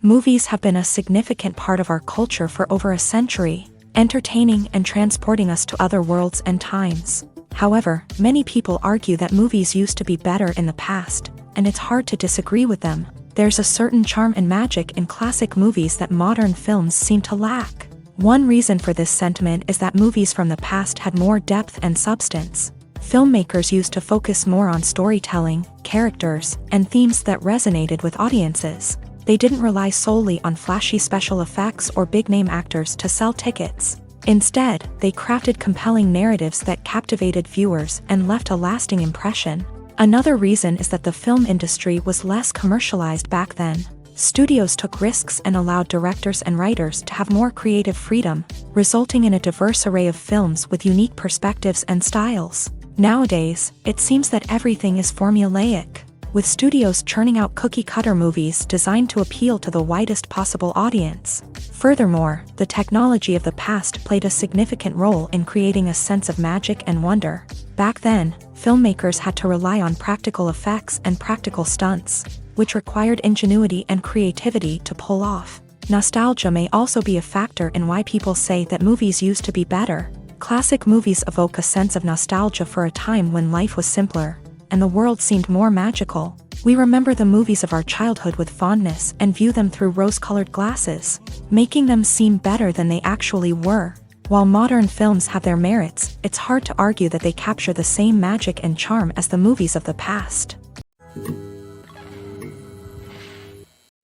Movies have been a significant part of our culture for over a century, entertaining and transporting us to other worlds and times. However, many people argue that movies used to be better in the past, and it's hard to disagree with them. There's a certain charm and magic in classic movies that modern films seem to lack. One reason for this sentiment is that movies from the past had more depth and substance. Filmmakers used to focus more on storytelling, characters, and themes that resonated with audiences. They didn't rely solely on flashy special effects or big-name actors to sell tickets. Instead, they crafted compelling narratives that captivated viewers and left a lasting impression. Another reason is that the film industry was less commercialized back then. Studios took risks and allowed directors and writers to have more creative freedom, resulting in a diverse array of films with unique perspectives and styles. Nowadays, it seems that everything is formulaic, with studios churning out cookie-cutter movies designed to appeal to the widest possible audience. Furthermore, the technology of the past played a significant role in creating a sense of magic and wonder. Back then, filmmakers had to rely on practical effects and practical stunts, which required ingenuity and creativity to pull off. Nostalgia may also be a factor in why people say that movies used to be better. Classic movies evoke a sense of nostalgia for a time when life was simpler, and the world seemed more magical. We remember the movies of our childhood with fondness and view them through rose-colored glasses, making them seem better than they actually were. While modern films have their merits, it's hard to argue that they capture the same magic and charm as the movies of the past.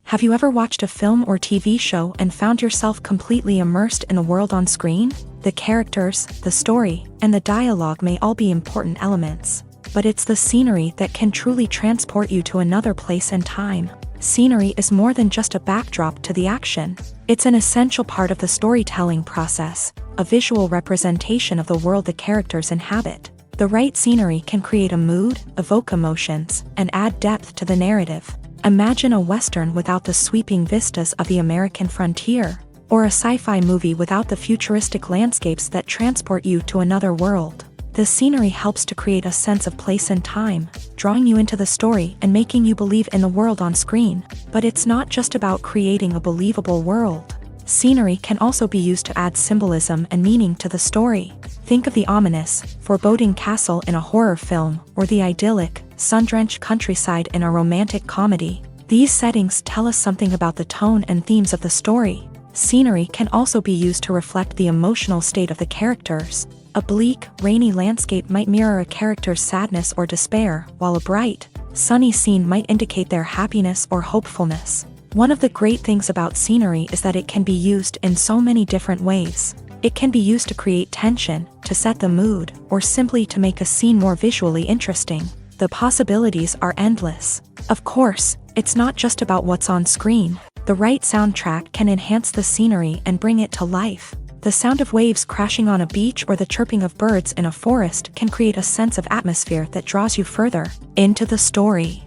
Have you ever watched a film or TV show and found yourself completely immersed in the world on screen? The characters, the story, and the dialogue may all be important elements, but it's the scenery that can truly transport you to another place and time. Scenery is more than just a backdrop to the action. It's an essential part of the storytelling process, a visual representation of the world the characters inhabit. The right scenery can create a mood, evoke emotions, and add depth to the narrative. Imagine a Western without the sweeping vistas of the American frontier, or a sci-fi movie without the futuristic landscapes that transport you to another world. The scenery helps to create a sense of place and time, drawing you into the story and making you believe in the world on screen. But it's not just about creating a believable world. Scenery can also be used to add symbolism and meaning to the story. Think of the ominous, foreboding castle in a horror film, or the idyllic, sun-drenched countryside in a romantic comedy. These settings tell us something about the tone and themes of the story. Scenery can also be used to reflect the emotional state of the characters. A bleak, rainy landscape might mirror a character's sadness or despair, while a bright, sunny scene might indicate their happiness or hopefulness. One of the great things about scenery is that it can be used in so many different ways. It can be used to create tension, to set the mood, or simply to make a scene more visually interesting. The possibilities are endless. Of course, it's not just about what's on screen. The right soundtrack can enhance the scenery and bring it to life. The sound of waves crashing on a beach or the chirping of birds in a forest can create a sense of atmosphere that draws you further into the story.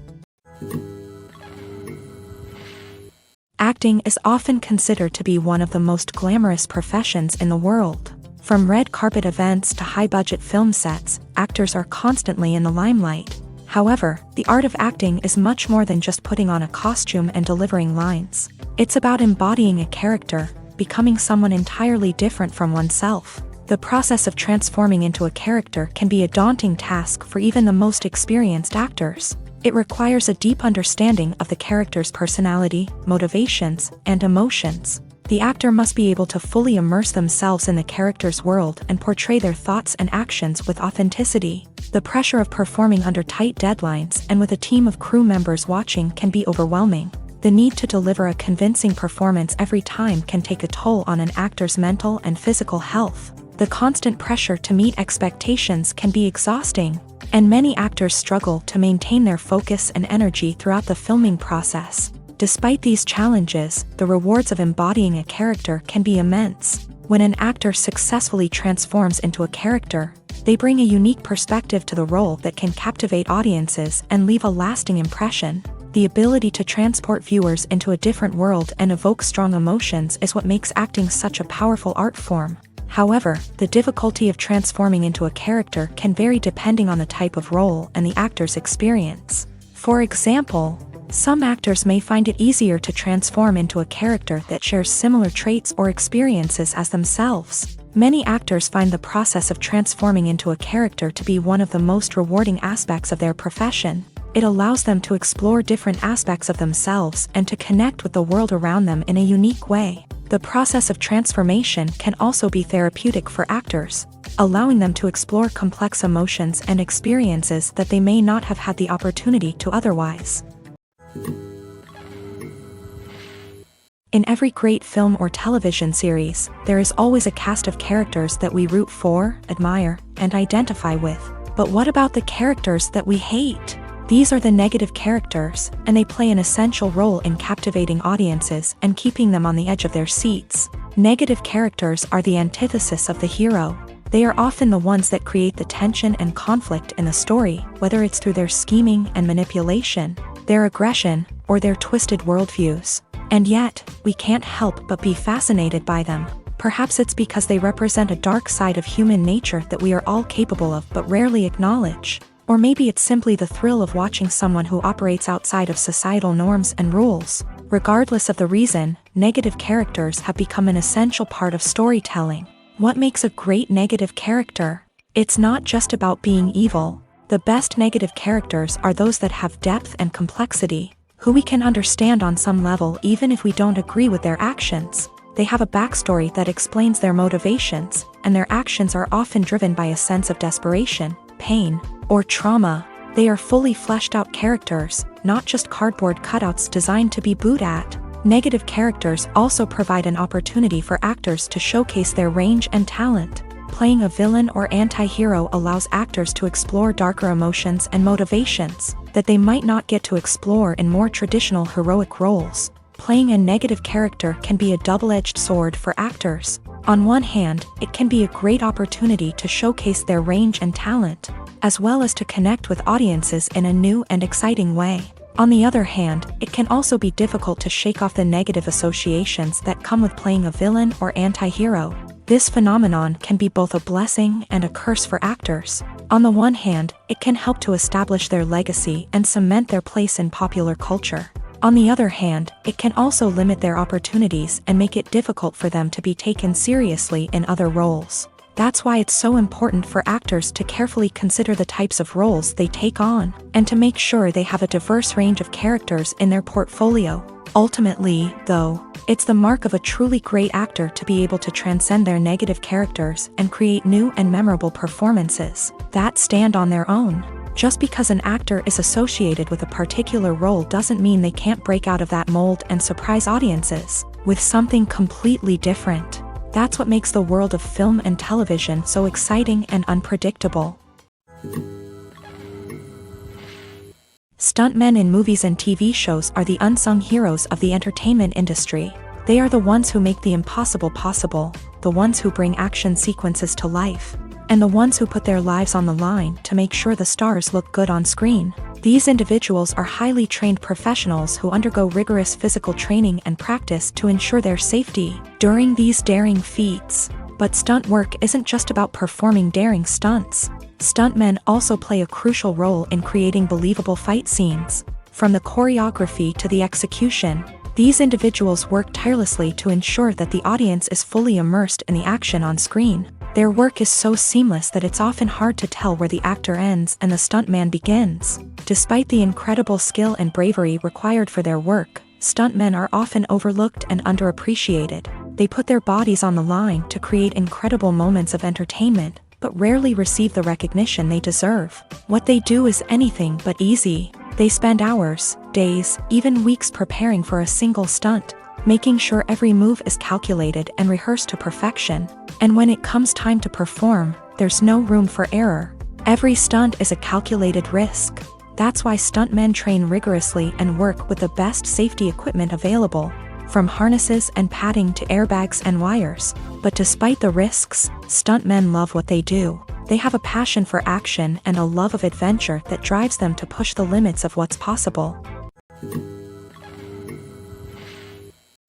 Acting is often considered to be one of the most glamorous professions in the world. From red carpet events to high-budget film sets, actors are constantly in the limelight. However, the art of acting is much more than just putting on a costume and delivering lines. It's about embodying a character, becoming someone entirely different from oneself. The process of transforming into a character can be a daunting task for even the most experienced actors. It requires a deep understanding of the character's personality, motivations, and emotions. The actor must be able to fully immerse themselves in the character's world and portray their thoughts and actions with authenticity. The pressure of performing under tight deadlines and with a team of crew members watching can be overwhelming. The need to deliver a convincing performance every time can take a toll on an actor's mental and physical health. The constant pressure to meet expectations can be exhausting, and many actors struggle to maintain their focus and energy throughout the filming process. Despite these challenges, the rewards of embodying a character can be immense. When an actor successfully transforms into a character, they bring a unique perspective to the role that can captivate audiences and leave a lasting impression. The ability to transport viewers into a different world and evoke strong emotions is what makes acting such a powerful art form. However, the difficulty of transforming into a character can vary depending on the type of role and the actor's experience. For example, some actors may find it easier to transform into a character that shares similar traits or experiences as themselves. Many actors find the process of transforming into a character to be one of the most rewarding aspects of their profession. It allows them to explore different aspects of themselves and to connect with the world around them in a unique way. The process of transformation can also be therapeutic for actors, allowing them to explore complex emotions and experiences that they may not have had the opportunity to otherwise. In every great film or television series, there is always a cast of characters that we root for, admire, and identify with. But what about the characters that we hate? These are the negative characters, and they play an essential role in captivating audiences and keeping them on the edge of their seats. Negative characters are the antithesis of the hero. They are often the ones that create the tension and conflict in the story, whether it's through their scheming and manipulation, their aggression, or their twisted worldviews. And yet, we can't help but be fascinated by them. Perhaps it's because they represent a dark side of human nature that we are all capable of but rarely acknowledge. Or maybe it's simply the thrill of watching someone who operates outside of societal norms and rules. Regardless of the reason, negative characters have become an essential part of storytelling. What makes a great negative character? It's not just about being evil. The best negative characters are those that have depth and complexity, who we can understand on some level even if we don't agree with their actions. They have a backstory that explains their motivations, and their actions are often driven by a sense of desperation, pain, or trauma. They are fully fleshed out characters, not just cardboard cutouts designed to be booed at. Negative characters also provide an opportunity for actors to showcase their range and talent. Playing a villain or anti-hero allows actors to explore darker emotions and motivations that they might not get to explore in more traditional heroic roles. Playing a negative character can be a double-edged sword for actors. On one hand, it can be a great opportunity to showcase their range and talent, as well as to connect with audiences in a new and exciting way. On the other hand, it can also be difficult to shake off the negative associations that come with playing a villain or anti-hero. This phenomenon can be both a blessing and a curse for actors. On the one hand, it can help to establish their legacy and cement their place in popular culture. On the other hand, it can also limit their opportunities and make it difficult for them to be taken seriously in other roles. That's why it's so important for actors to carefully consider the types of roles they take on, and to make sure they have a diverse range of characters in their portfolio. Ultimately, though, it's the mark of a truly great actor to be able to transcend their negative characters and create new and memorable performances that stand on their own. Just because an actor is associated with a particular role doesn't mean they can't break out of that mold and surprise audiences with something completely different. That's what makes the world of film and television so exciting and unpredictable. Stuntmen in movies and TV shows are the unsung heroes of the entertainment industry. They are the ones who make the impossible possible, the ones who bring action sequences to life, and the ones who put their lives on the line to make sure the stars look good on screen. These individuals are highly trained professionals who undergo rigorous physical training and practice to ensure their safety during these daring feats. But stunt work isn't just about performing daring stunts. Stuntmen also play a crucial role in creating believable fight scenes. From the choreography to the execution, these individuals work tirelessly to ensure that the audience is fully immersed in the action on screen. Their work is so seamless that it's often hard to tell where the actor ends and the stuntman begins. Despite the incredible skill and bravery required for their work, stuntmen are often overlooked and underappreciated. They put their bodies on the line to create incredible moments of entertainment, but rarely receive the recognition they deserve. What they do is anything but easy. They spend hours, days, even weeks preparing for a single stunt, making sure every move is calculated and rehearsed to perfection. And when it comes time to perform, there's no room for error. Every stunt is a calculated risk. That's why stuntmen train rigorously and work with the best safety equipment available, from harnesses and padding to airbags and wires. But despite the risks, stuntmen love what they do. They have a passion for action and a love of adventure that drives them to push the limits of what's possible.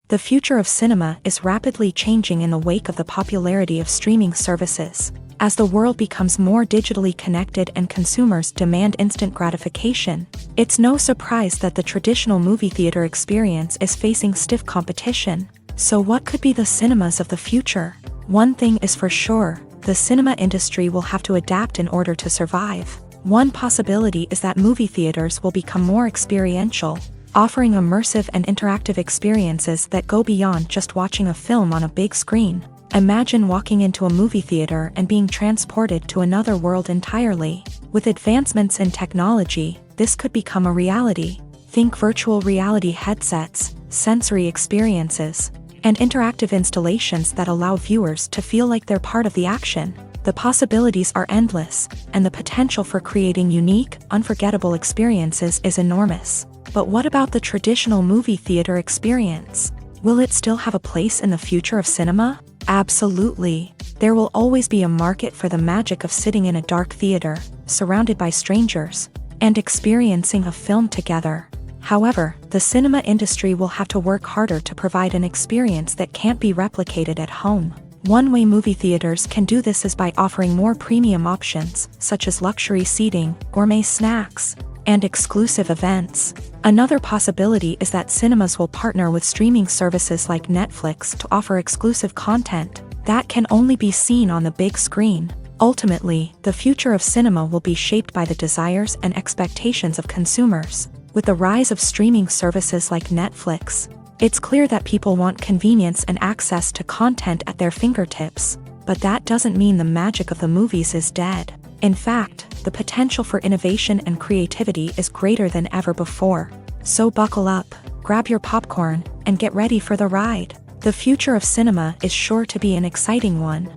The future of cinema is rapidly changing in the wake of the popularity of streaming services. As the world becomes more digitally connected and consumers demand instant gratification, it's no surprise that the traditional movie theater experience is facing stiff competition. So what could be the cinemas of the future? One thing is for sure, the cinema industry will have to adapt in order to survive. One possibility is that movie theaters will become more experiential, offering immersive and interactive experiences that go beyond just watching a film on a big screen. Imagine walking into a movie theater and being transported to another world entirely. With advancements in technology, this could become a reality. Think virtual reality headsets, sensory experiences, and interactive installations that allow viewers to feel like they're part of the action. The possibilities are endless, and the potential for creating unique, unforgettable experiences is enormous. But what about the traditional movie theater experience? Will it still have a place in the future of cinema? Absolutely. There will always be a market for the magic of sitting in a dark theater, surrounded by strangers, and experiencing a film together. However, the cinema industry will have to work harder to provide an experience that can't be replicated at home. One way movie theaters can do this is by offering more premium options, such as luxury seating, gourmet snacks, and exclusive events. Another possibility is that cinemas will partner with streaming services like Netflix to offer exclusive content that can only be seen on the big screen. Ultimately, the future of cinema will be shaped by the desires and expectations of consumers. With the rise of streaming services like Netflix, it's clear that people want convenience and access to content at their fingertips. But that doesn't mean the magic of the movies is dead. In fact, the potential for innovation and creativity is greater than ever before. So buckle up, grab your popcorn, and get ready for the ride. The future of cinema is sure to be an exciting one.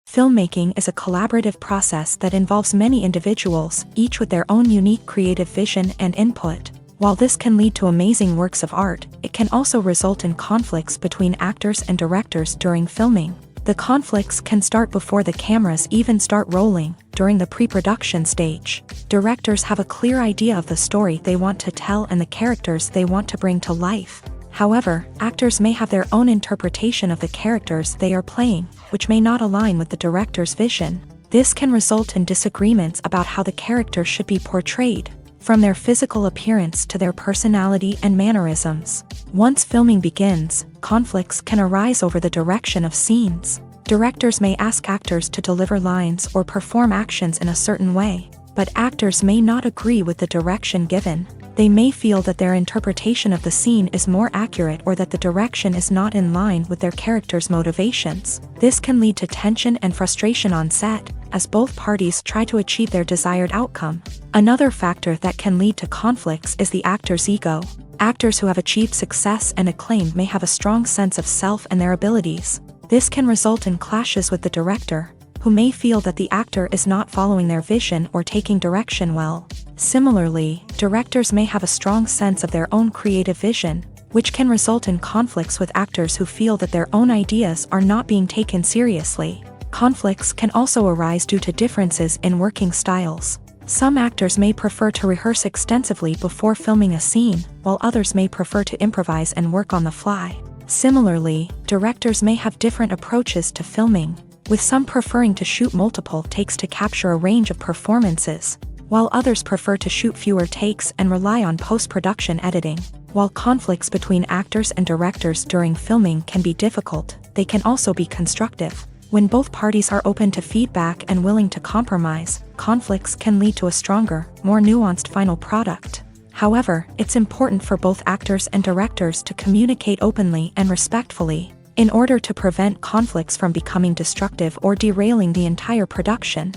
Filmmaking is a collaborative process that involves many individuals, each with their own unique creative vision and input. While this can lead to amazing works of art, it can also result in conflicts between actors and directors during filming. The conflicts can start before the cameras even start rolling, during the pre-production stage. Directors have a clear idea of the story they want to tell and the characters they want to bring to life. However, actors may have their own interpretation of the characters they are playing, which may not align with the director's vision. This can result in disagreements about how the character should be portrayed, from their physical appearance to their personality and mannerisms. Once filming begins, conflicts can arise over the direction of scenes. Directors may ask actors to deliver lines or perform actions in a certain way, but actors may not agree with the direction given. They may feel that their interpretation of the scene is more accurate or that the direction is not in line with their character's motivations. This can lead to tension and frustration on set, as both parties try to achieve their desired outcome. Another factor that can lead to conflicts is the actor's ego. Actors who have achieved success and acclaim may have a strong sense of self and their abilities. This can result in clashes with the director, who may feel that the actor is not following their vision or taking direction well. Similarly, directors may have a strong sense of their own creative vision, which can result in conflicts with actors who feel that their own ideas are not being taken seriously. Conflicts can also arise due to differences in working styles. Some actors may prefer to rehearse extensively before filming a scene, while others may prefer to improvise and work on the fly. Similarly, directors may have different approaches to filming, with some preferring to shoot multiple takes to capture a range of performances, while others prefer to shoot fewer takes and rely on post-production editing. While conflicts between actors and directors during filming can be difficult, they can also be constructive. When both parties are open to feedback and willing to compromise, conflicts can lead to a stronger, more nuanced final product. However, it's important for both actors and directors to communicate openly and respectfully, in order to prevent conflicts from becoming destructive or derailing the entire production.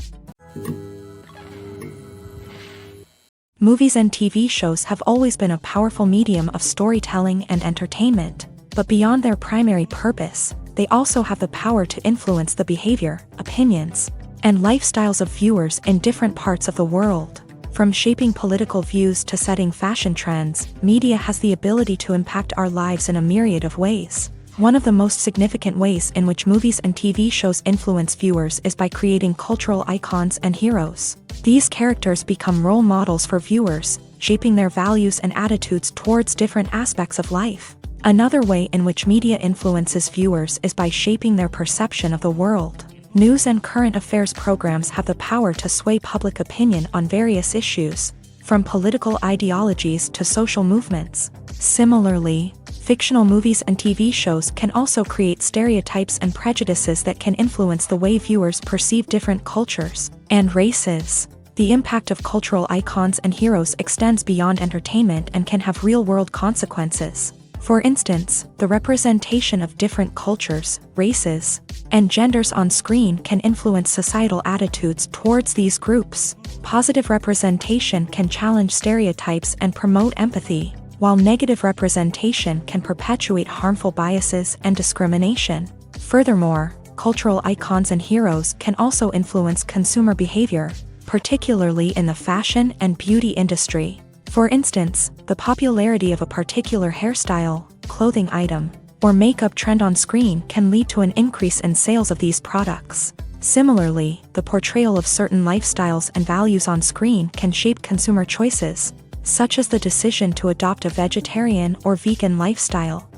Movies and TV shows have always been a powerful medium of storytelling and entertainment, but beyond their primary purpose, they also have the power to influence the behavior, opinions, and lifestyles of viewers in different parts of the world. From shaping political views to setting fashion trends, media has the ability to impact our lives in a myriad of ways. One of the most significant ways in which movies and TV shows influence viewers is by creating cultural icons and heroes. These characters become role models for viewers, shaping their values and attitudes towards different aspects of life. Another way in which media influences viewers is by shaping their perception of the world. News and current affairs programs have the power to sway public opinion on various issues, from political ideologies to social movements. Similarly, fictional movies and TV shows can also create stereotypes and prejudices that can influence the way viewers perceive different cultures and races. The impact of cultural icons and heroes extends beyond entertainment and can have real-world consequences. For instance, the representation of different cultures, races, and genders on screen can influence societal attitudes towards these groups. Positive representation can challenge stereotypes and promote empathy, while negative representation can perpetuate harmful biases and discrimination. Furthermore, cultural icons and heroes can also influence consumer behavior, particularly in the fashion and beauty industry. For instance, the popularity of a particular hairstyle, clothing item, or makeup trend on screen can lead to an increase in sales of these products. Similarly, the portrayal of certain lifestyles and values on screen can shape consumer choices, such as the decision to adopt a vegetarian or vegan lifestyle.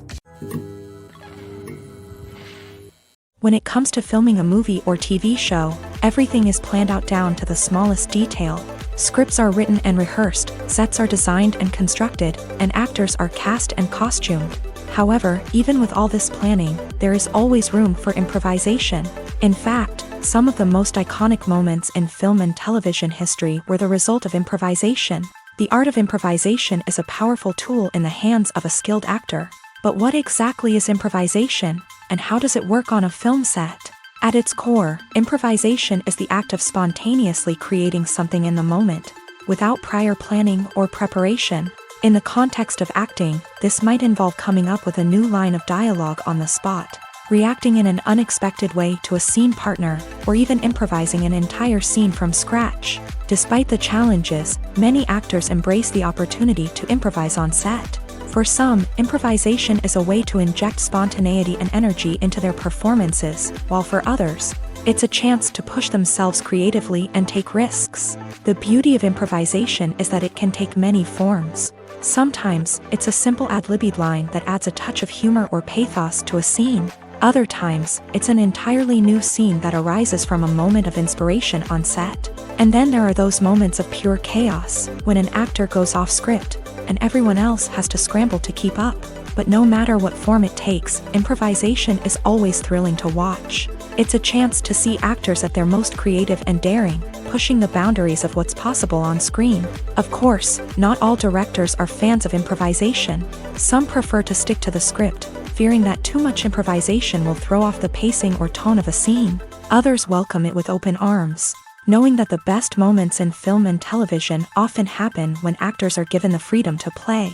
When it comes to filming a movie or TV show, everything is planned out down to the smallest detail. Scripts are written and rehearsed, sets are designed and constructed, and actors are cast and costumed. However, even with all this planning, there is always room for improvisation. In fact, some of the most iconic moments in film and television history were the result of improvisation. The art of improvisation is a powerful tool in the hands of a skilled actor. But what exactly is improvisation, and how does it work on a film set? At its core, improvisation is the act of spontaneously creating something in the moment, without prior planning or preparation. In the context of acting, this might involve coming up with a new line of dialogue on the spot, reacting in an unexpected way to a scene partner, or even improvising an entire scene from scratch. Despite the challenges, many actors embrace the opportunity to improvise on set. For some, improvisation is a way to inject spontaneity and energy into their performances, while for others, It's a chance to push themselves creatively and take risks. The beauty of improvisation is that it can take many forms. Sometimes, it's a simple ad-libbed line that adds a touch of humor or pathos to a scene. Other times, it's an entirely new scene that arises from a moment of inspiration on set. And then there are those moments of pure chaos, when an actor goes off script, and everyone else has to scramble to keep up. But no matter what form it takes, improvisation is always thrilling to watch. It's a chance to see actors at their most creative and daring, pushing the boundaries of what's possible on screen. Of course, not all directors are fans of improvisation. Some prefer to stick to the script, fearing that too much improvisation will throw off the pacing or tone of a scene. Others welcome it with open arms, knowing that the best moments in film and television often happen when actors are given the freedom to play.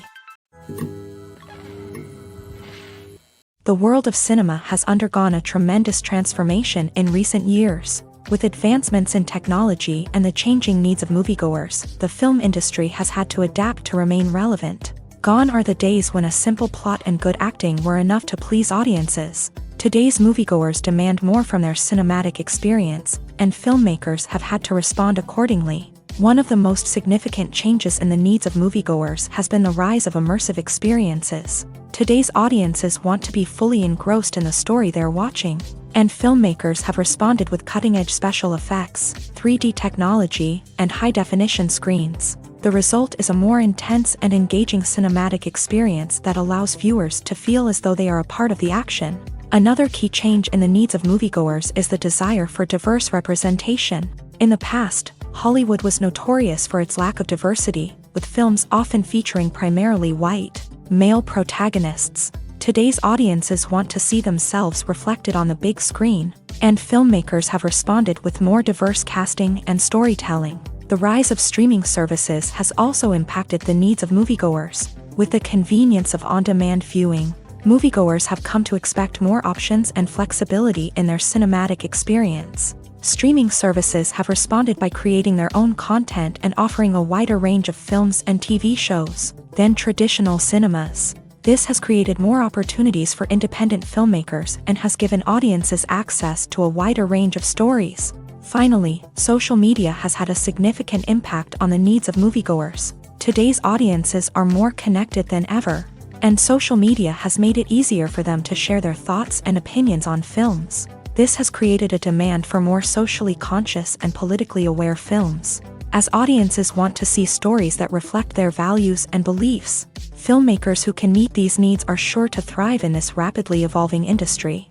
The world of cinema has undergone a tremendous transformation in recent years. With advancements in technology and the changing needs of moviegoers, the film industry has had to adapt to remain relevant. Gone are the days when a simple plot and good acting were enough to please audiences. Today's moviegoers demand more from their cinematic experience, and filmmakers have had to respond accordingly. One of the most significant changes in the needs of moviegoers has been the rise of immersive experiences. Today's audiences want to be fully engrossed in the story they're watching, and filmmakers have responded with cutting-edge special effects, 3D technology, and high-definition screens. The result is a more intense and engaging cinematic experience that allows viewers to feel as though they are a part of the action. Another key change in the needs of moviegoers is the desire for diverse representation. In the past, Hollywood was notorious for its lack of diversity, with films often featuring primarily white, male protagonists. Today's audiences want to see themselves reflected on the big screen, and filmmakers have responded with more diverse casting and storytelling. The rise of streaming services has also impacted the needs of moviegoers. With the convenience of on-demand viewing, moviegoers have come to expect more options and flexibility in their cinematic experience. Streaming services have responded by creating their own content and offering a wider range of films and TV shows than traditional cinemas. This has created more opportunities for independent filmmakers and has given audiences access to a wider range of stories. Finally, social media has had a significant impact on the needs of moviegoers. Today's audiences are more connected than ever, and social media has made it easier for them to share their thoughts and opinions on films. This has created a demand for more socially conscious and politically aware films. As audiences want to see stories that reflect their values and beliefs, filmmakers who can meet these needs are sure to thrive in this rapidly evolving industry.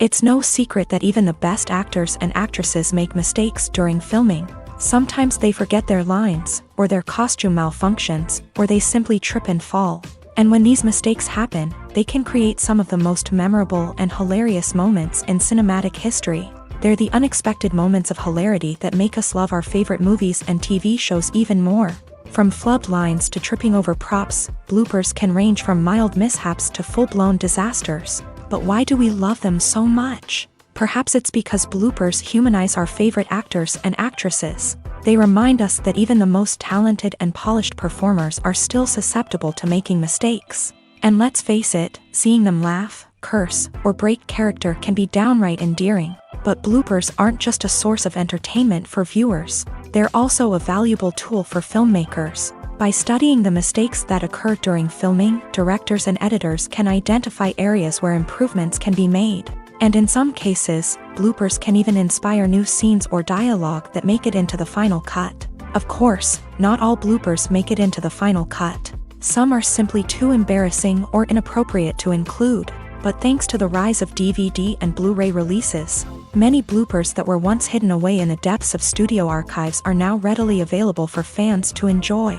It's no secret that even the best actors and actresses make mistakes during filming. Sometimes they forget their lines, or their costume malfunctions, or they simply trip and fall. And when these mistakes happen, they can create some of the most memorable and hilarious moments in cinematic history. They're the unexpected moments of hilarity that make us love our favorite movies and TV shows even more. From flubbed lines to tripping over props, bloopers can range from mild mishaps to full-blown disasters. But why do we love them so much? Perhaps it's because bloopers humanize our favorite actors and actresses. They remind us that even the most talented and polished performers are still susceptible to making mistakes. And let's face it, seeing them laugh, curse, or break character can be downright endearing. But bloopers aren't just a source of entertainment for viewers. They're also a valuable tool for filmmakers. By studying the mistakes that occur during filming, directors and editors can identify areas where improvements can be made. And in some cases, bloopers can even inspire new scenes or dialogue that make it into the final cut. Of course, not all bloopers make it into the final cut. Some are simply too embarrassing or inappropriate to include. But thanks to the rise of DVD and Blu-ray releases, many bloopers that were once hidden away in the depths of studio archives are now readily available for fans to enjoy.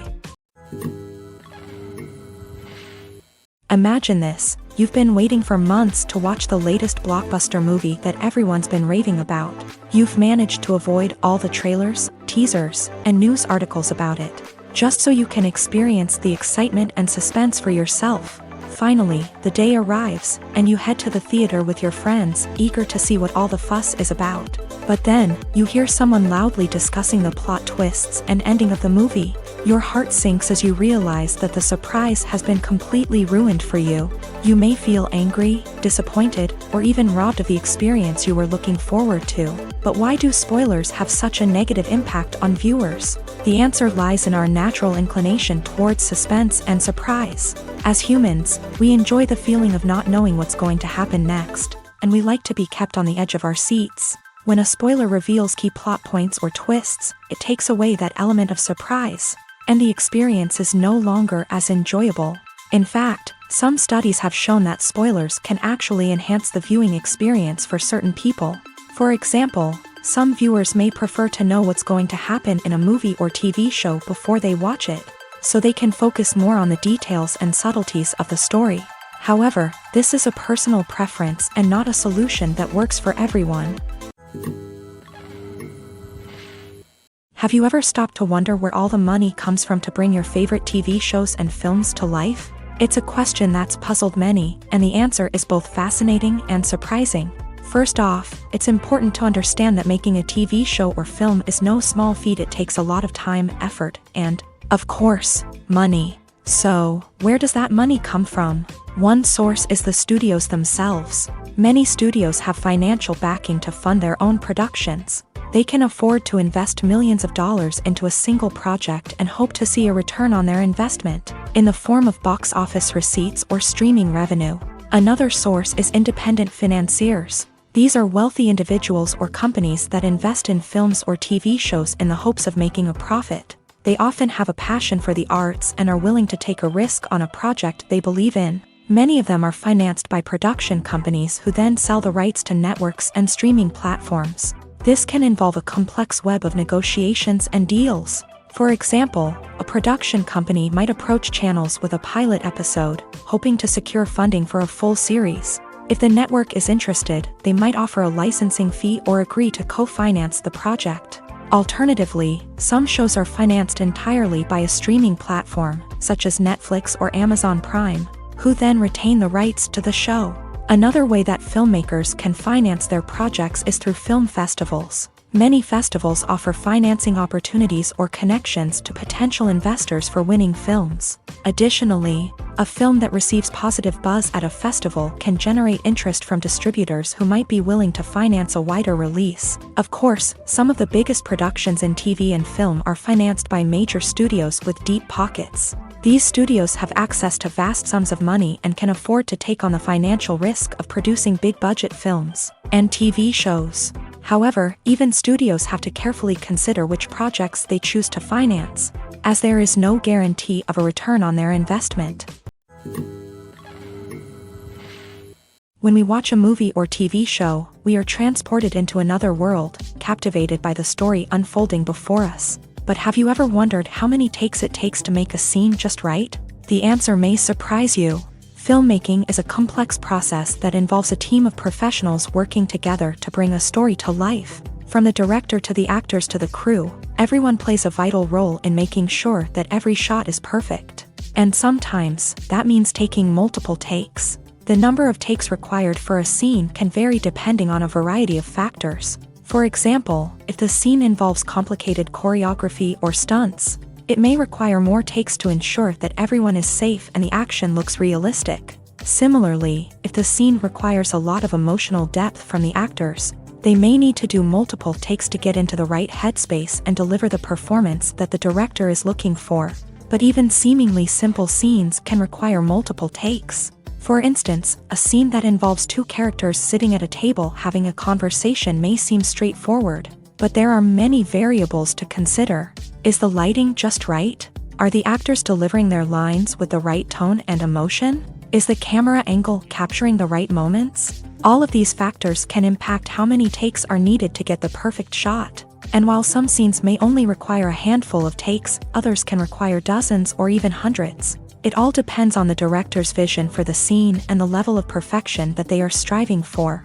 Imagine this. You've been waiting for months to watch the latest blockbuster movie that everyone's been raving about. You've managed to avoid all the trailers, teasers, and news articles about it, just so you can experience the excitement and suspense for yourself. Finally, the day arrives, and you head to the theater with your friends, eager to see what all the fuss is about. But then, you hear someone loudly discussing the plot twists and ending of the movie. Your heart sinks as you realize that the surprise has been completely ruined for you. You may feel angry, disappointed, or even robbed of the experience you were looking forward to. But why do spoilers have such a negative impact on viewers? The answer lies in our natural inclination towards suspense and surprise. As humans, we enjoy the feeling of not knowing what's going to happen next, and we like to be kept on the edge of our seats. When a spoiler reveals key plot points or twists, it takes away that element of surprise, and the experience is no longer as enjoyable. In fact, some studies have shown that spoilers can actually enhance the viewing experience for certain people. For example, some viewers may prefer to know what's going to happen in a movie or TV show before they watch it, so they can focus more on the details and subtleties of the story. However, this is a personal preference and not a solution that works for everyone. Have you ever stopped to wonder where all the money comes from to bring your favorite TV shows and films to life? It's a question that's puzzled many, and the answer is both fascinating and surprising. First off, it's important to understand that making a TV show or film is no small feat. It takes a lot of time, effort, and, of course, money. So, where does that money come from? One source is the studios themselves. Many studios have financial backing to fund their own productions. They can afford to invest millions of dollars into a single project and hope to see a return on their investment, in the form of box office receipts or streaming revenue. Another source is independent financiers. These are wealthy individuals or companies that invest in films or TV shows in the hopes of making a profit. They often have a passion for the arts and are willing to take a risk on a project they believe in. Many of them are financed by production companies who then sell the rights to networks and streaming platforms. This can involve a complex web of negotiations and deals. For example, a production company might approach channels with a pilot episode, hoping to secure funding for a full series. If the network is interested, they might offer a licensing fee or agree to co-finance the project. Alternatively, some shows are financed entirely by a streaming platform, such as Netflix or Amazon Prime, who then retain the rights to the show. Another way that filmmakers can finance their projects is through film festivals. Many festivals offer financing opportunities or connections to potential investors for winning films. Additionally, a film that receives positive buzz at a festival can generate interest from distributors who might be willing to finance a wider release. Of course, some of the biggest productions in TV and film are financed by major studios with deep pockets. These studios have access to vast sums of money and can afford to take on the financial risk of producing big-budget films and TV shows. However, even studios have to carefully consider which projects they choose to finance, as there is no guarantee of a return on their investment. When we watch a movie or TV show, we are transported into another world, captivated by the story unfolding before us. But have you ever wondered how many takes it takes to make a scene just right? The answer may surprise you. Filmmaking is a complex process that involves a team of professionals working together to bring a story to life. From the director to the actors to the crew, everyone plays a vital role in making sure that every shot is perfect. And sometimes, that means taking multiple takes. The number of takes required for a scene can vary depending on a variety of factors. For example, if the scene involves complicated choreography or stunts, it may require more takes to ensure that everyone is safe and the action looks realistic. Similarly, if the scene requires a lot of emotional depth from the actors, they may need to do multiple takes to get into the right headspace and deliver the performance that the director is looking for. But even seemingly simple scenes can require multiple takes. For instance, a scene that involves two characters sitting at a table having a conversation may seem straightforward, but there are many variables to consider. Is the lighting just right? Are the actors delivering their lines with the right tone and emotion? Is the camera angle capturing the right moments? All of these factors can impact how many takes are needed to get the perfect shot. And while some scenes may only require a handful of takes, others can require dozens or even hundreds. It all depends on the director's vision for the scene and the level of perfection that they are striving for.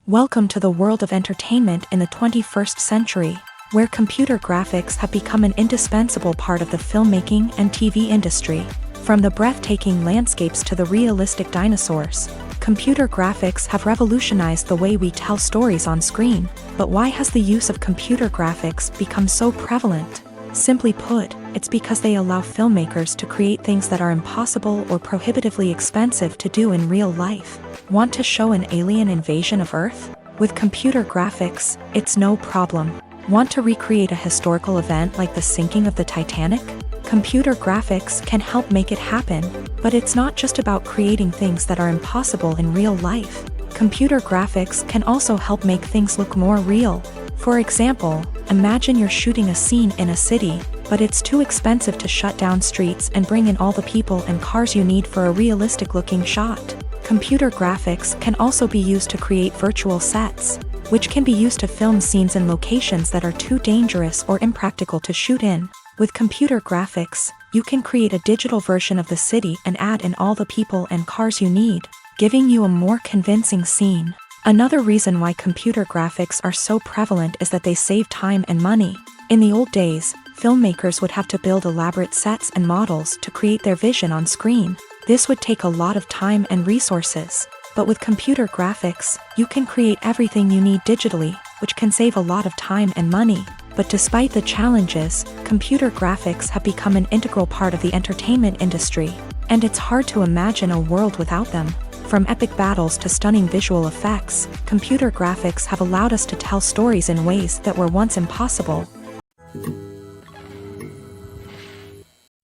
Welcome to the world of entertainment in the 21st century, where computer graphics have become an indispensable part of the filmmaking and TV industry. From the breathtaking landscapes to the realistic dinosaurs, Computer graphics have revolutionized the way we tell stories on screen, but why has the use of computer graphics become so prevalent? Simply put, it's because they allow filmmakers to create things that are impossible or prohibitively expensive to do in real life. Want to show an alien invasion of Earth? With computer graphics, it's no problem. Want to recreate a historical event like the sinking of the Titanic? Computer graphics can help make it happen, but it's not just about creating things that are impossible in real life. Computer graphics can also help make things look more real. For example, imagine you're shooting a scene in a city, but it's too expensive to shut down streets and bring in all the people and cars you need for a realistic-looking shot. Computer graphics can also be used to create virtual sets, which can be used to film scenes in locations that are too dangerous or impractical to shoot in. With computer graphics, you can create a digital version of the city and add in all the people and cars you need, giving you a more convincing scene. Another reason why computer graphics are so prevalent is that they save time and money. In the old days, filmmakers would have to build elaborate sets and models to create their vision on screen. This would take a lot of time and resources. But with computer graphics, you can create everything you need digitally, which can save a lot of time and money. But despite the challenges, computer graphics have become an integral part of the entertainment industry, and it's hard to imagine a world without them. From epic battles to stunning visual effects, computer graphics have allowed us to tell stories in ways that were once impossible.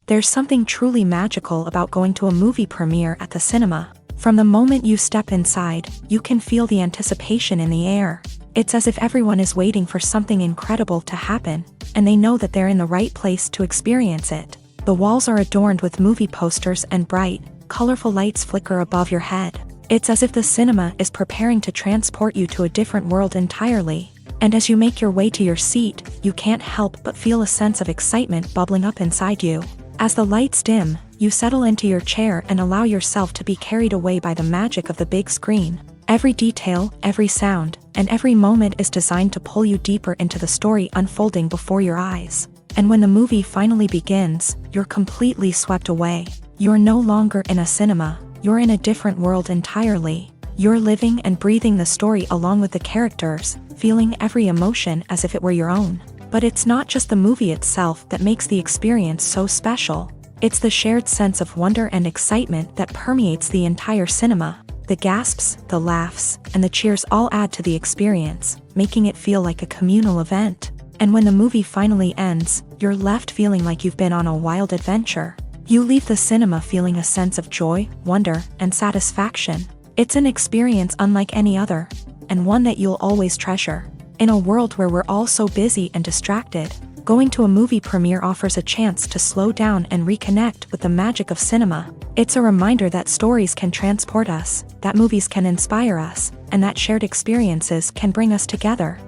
There's something truly magical about going to a movie premiere at the cinema. From the moment you step inside, you can feel the anticipation in the air. It's as if everyone is waiting for something incredible to happen, and they know that they're in the right place to experience it. The walls are adorned with movie posters and bright, colorful lights flicker above your head. It's as if the cinema is preparing to transport you to a different world entirely. And as you make your way to your seat, you can't help but feel a sense of excitement bubbling up inside you. As the lights dim, you settle into your chair and allow yourself to be carried away by the magic of the big screen. Every detail, every sound, and every moment is designed to pull you deeper into the story unfolding before your eyes. And when the movie finally begins, you're completely swept away. You're no longer in a cinema, you're in a different world entirely. You're living and breathing the story along with the characters, feeling every emotion as if it were your own. But it's not just the movie itself that makes the experience so special. It's the shared sense of wonder and excitement that permeates the entire cinema. The gasps, the laughs, and the cheers all add to the experience, making it feel like a communal event. And when the movie finally ends, you're left feeling like you've been on a wild adventure. You leave the cinema feeling a sense of joy, wonder, and satisfaction. It's an experience unlike any other, and one that you'll always treasure. In a world where we're all so busy and distracted, going to a movie premiere offers a chance to slow down and reconnect with the magic of cinema. It's a reminder that stories can transport us, that movies can inspire us, and that shared experiences can bring us together.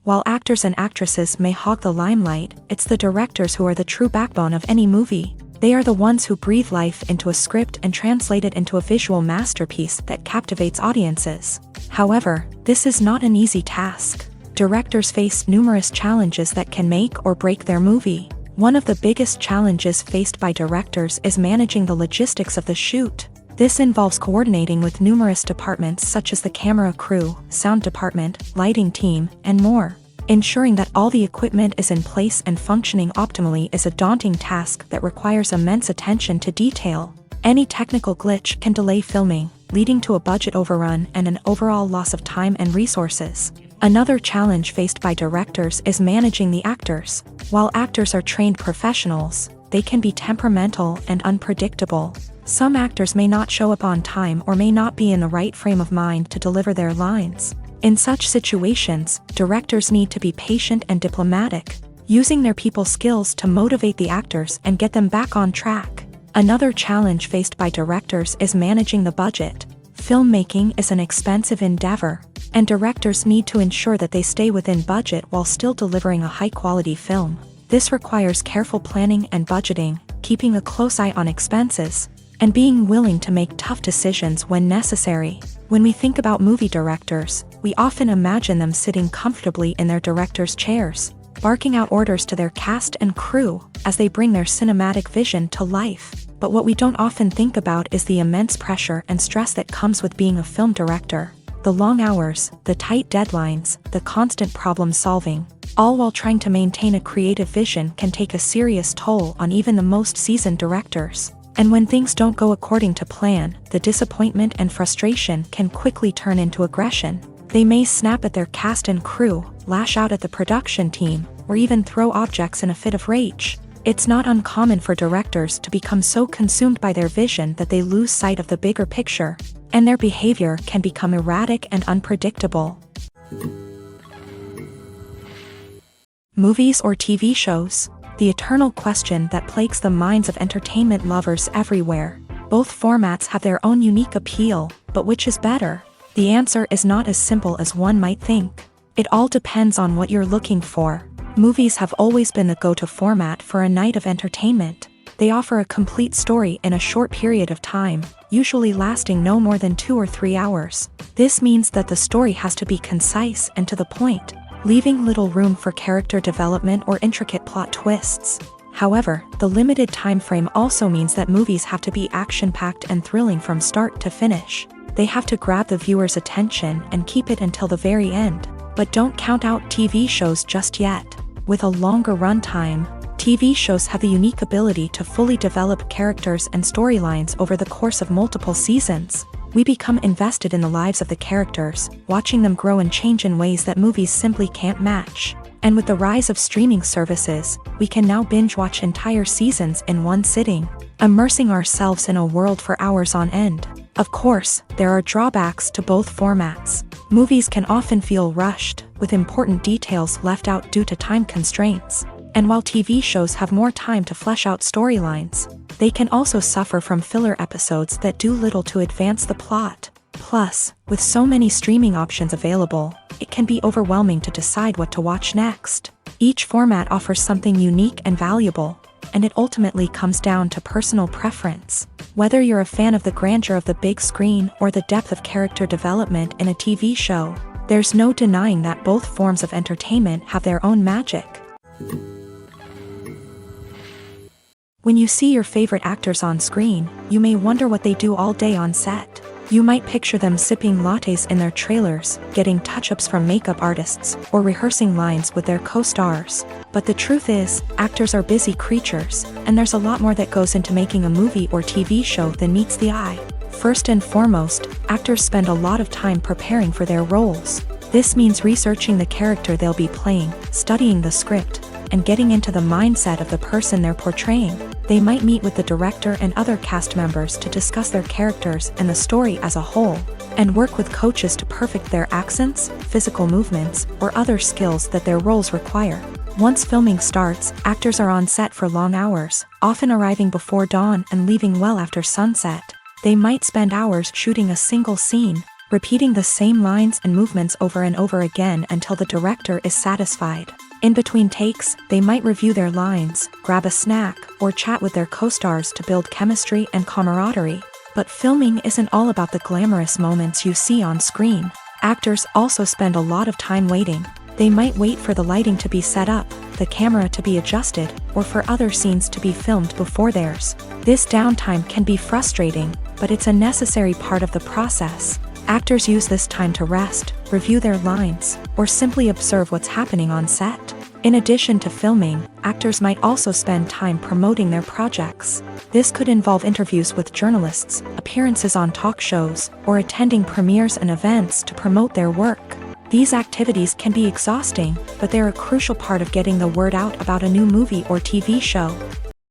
While actors and actresses may hog the limelight, it's the directors who are the true backbone of any movie. They are the ones who breathe life into a script and translate it into a visual masterpiece that captivates audiences. However, this is not an easy task. Directors face numerous challenges that can make or break their movie. One of the biggest challenges faced by directors is managing the logistics of the shoot. This involves coordinating with numerous departments such as the camera crew, sound department, lighting team, and more. Ensuring that all the equipment is in place and functioning optimally is a daunting task that requires immense attention to detail. Any technical glitch can delay filming, leading to a budget overrun and an overall loss of time and resources. Another challenge faced by directors is managing the actors. While actors are trained professionals, they can be temperamental and unpredictable. Some actors may not show up on time or may not be in the right frame of mind to deliver their lines. In such situations, directors need to be patient and diplomatic, using their people skills to motivate the actors and get them back on track. Another challenge faced by directors is managing the budget. Filmmaking is an expensive endeavor, and directors need to ensure that they stay within budget while still delivering a high-quality film. This requires careful planning and budgeting, keeping a close eye on expenses, and being willing to make tough decisions when necessary. When we think about movie directors, we often imagine them sitting comfortably in their director's chairs, barking out orders to their cast and crew as they bring their cinematic vision to life. but what we don't often think about is the immense pressure and stress that comes with being a film director. The long hours, the tight deadlines, the constant problem solving, all while trying to maintain a creative vision can take a serious toll on even the most seasoned directors. And when things don't go according to plan, the disappointment and frustration can quickly turn into aggression. They may snap at their cast and crew, lash out at the production team, or even throw objects in a fit of rage. It's not uncommon for directors to become so consumed by their vision that they lose sight of the bigger picture, and their behavior can become erratic and unpredictable. Movies or TV shows? The eternal question that plagues the minds of entertainment lovers everywhere. Both formats have their own unique appeal, but which is better? The answer is not as simple as one might think. It all depends on what you're looking for. Movies have always been the go-to format for a night of entertainment. They offer a complete story in a short period of time, usually lasting no more than 2 or 3 hours. This means that the story has to be concise and to the point, leaving little room for character development or intricate plot twists. However, the limited time frame also means that movies have to be action-packed and thrilling from start to finish. They have to grab the viewer's attention and keep it until the very end. But don't count out TV shows just yet. With a longer runtime, TV shows have the unique ability to fully develop characters and storylines over the course of multiple seasons. We become invested in the lives of the characters, watching them grow and change in ways that movies simply can't match. And with the rise of streaming services, we can now binge-watch entire seasons in one sitting, immersing ourselves in a world for hours on end. Of course, there are drawbacks to both formats. Movies can often feel rushed, with important details left out due to time constraints. And while TV shows have more time to flesh out storylines, they can also suffer from filler episodes that do little to advance the plot. Plus, with so many streaming options available, it can be overwhelming to decide what to watch next. Each format offers something unique and valuable, and it ultimately comes down to personal preference. Whether you're a fan of the grandeur of the big screen or the depth of character development in a TV show, there's no denying that both forms of entertainment have their own magic. When you see your favorite actors on screen, you may wonder what they do all day on set. You might picture them sipping lattes in their trailers, getting touch-ups from makeup artists, or rehearsing lines with their co-stars. But the truth is, actors are busy creatures, and there's a lot more that goes into making a movie or TV show than meets the eye. First and foremost, actors spend a lot of time preparing for their roles. This means researching the character they'll be playing, studying the script, and getting into the mindset of the person they're portraying. They might meet with the director and other cast members to discuss their characters and the story as a whole, and work with coaches to perfect their accents, physical movements, or other skills that their roles require. Once filming starts, actors are on set for long hours, often arriving before dawn and leaving well after sunset. They might spend hours shooting a single scene, repeating the same lines and movements over and over again until the director is satisfied. In between takes, they might review their lines, grab a snack, or chat with their co-stars to build chemistry and camaraderie. But filming isn't all about the glamorous moments you see on screen. Actors also spend a lot of time waiting. They might wait for the lighting to be set up, the camera to be adjusted, or for other scenes to be filmed before theirs. This downtime can be frustrating, but it's a necessary part of the process. Actors use this time to rest, review their lines, or simply observe what's happening on set. In addition to filming, actors might also spend time promoting their projects. This could involve interviews with journalists, appearances on talk shows, or attending premieres and events to promote their work. These activities can be exhausting, but they're a crucial part of getting the word out about a new movie or TV show.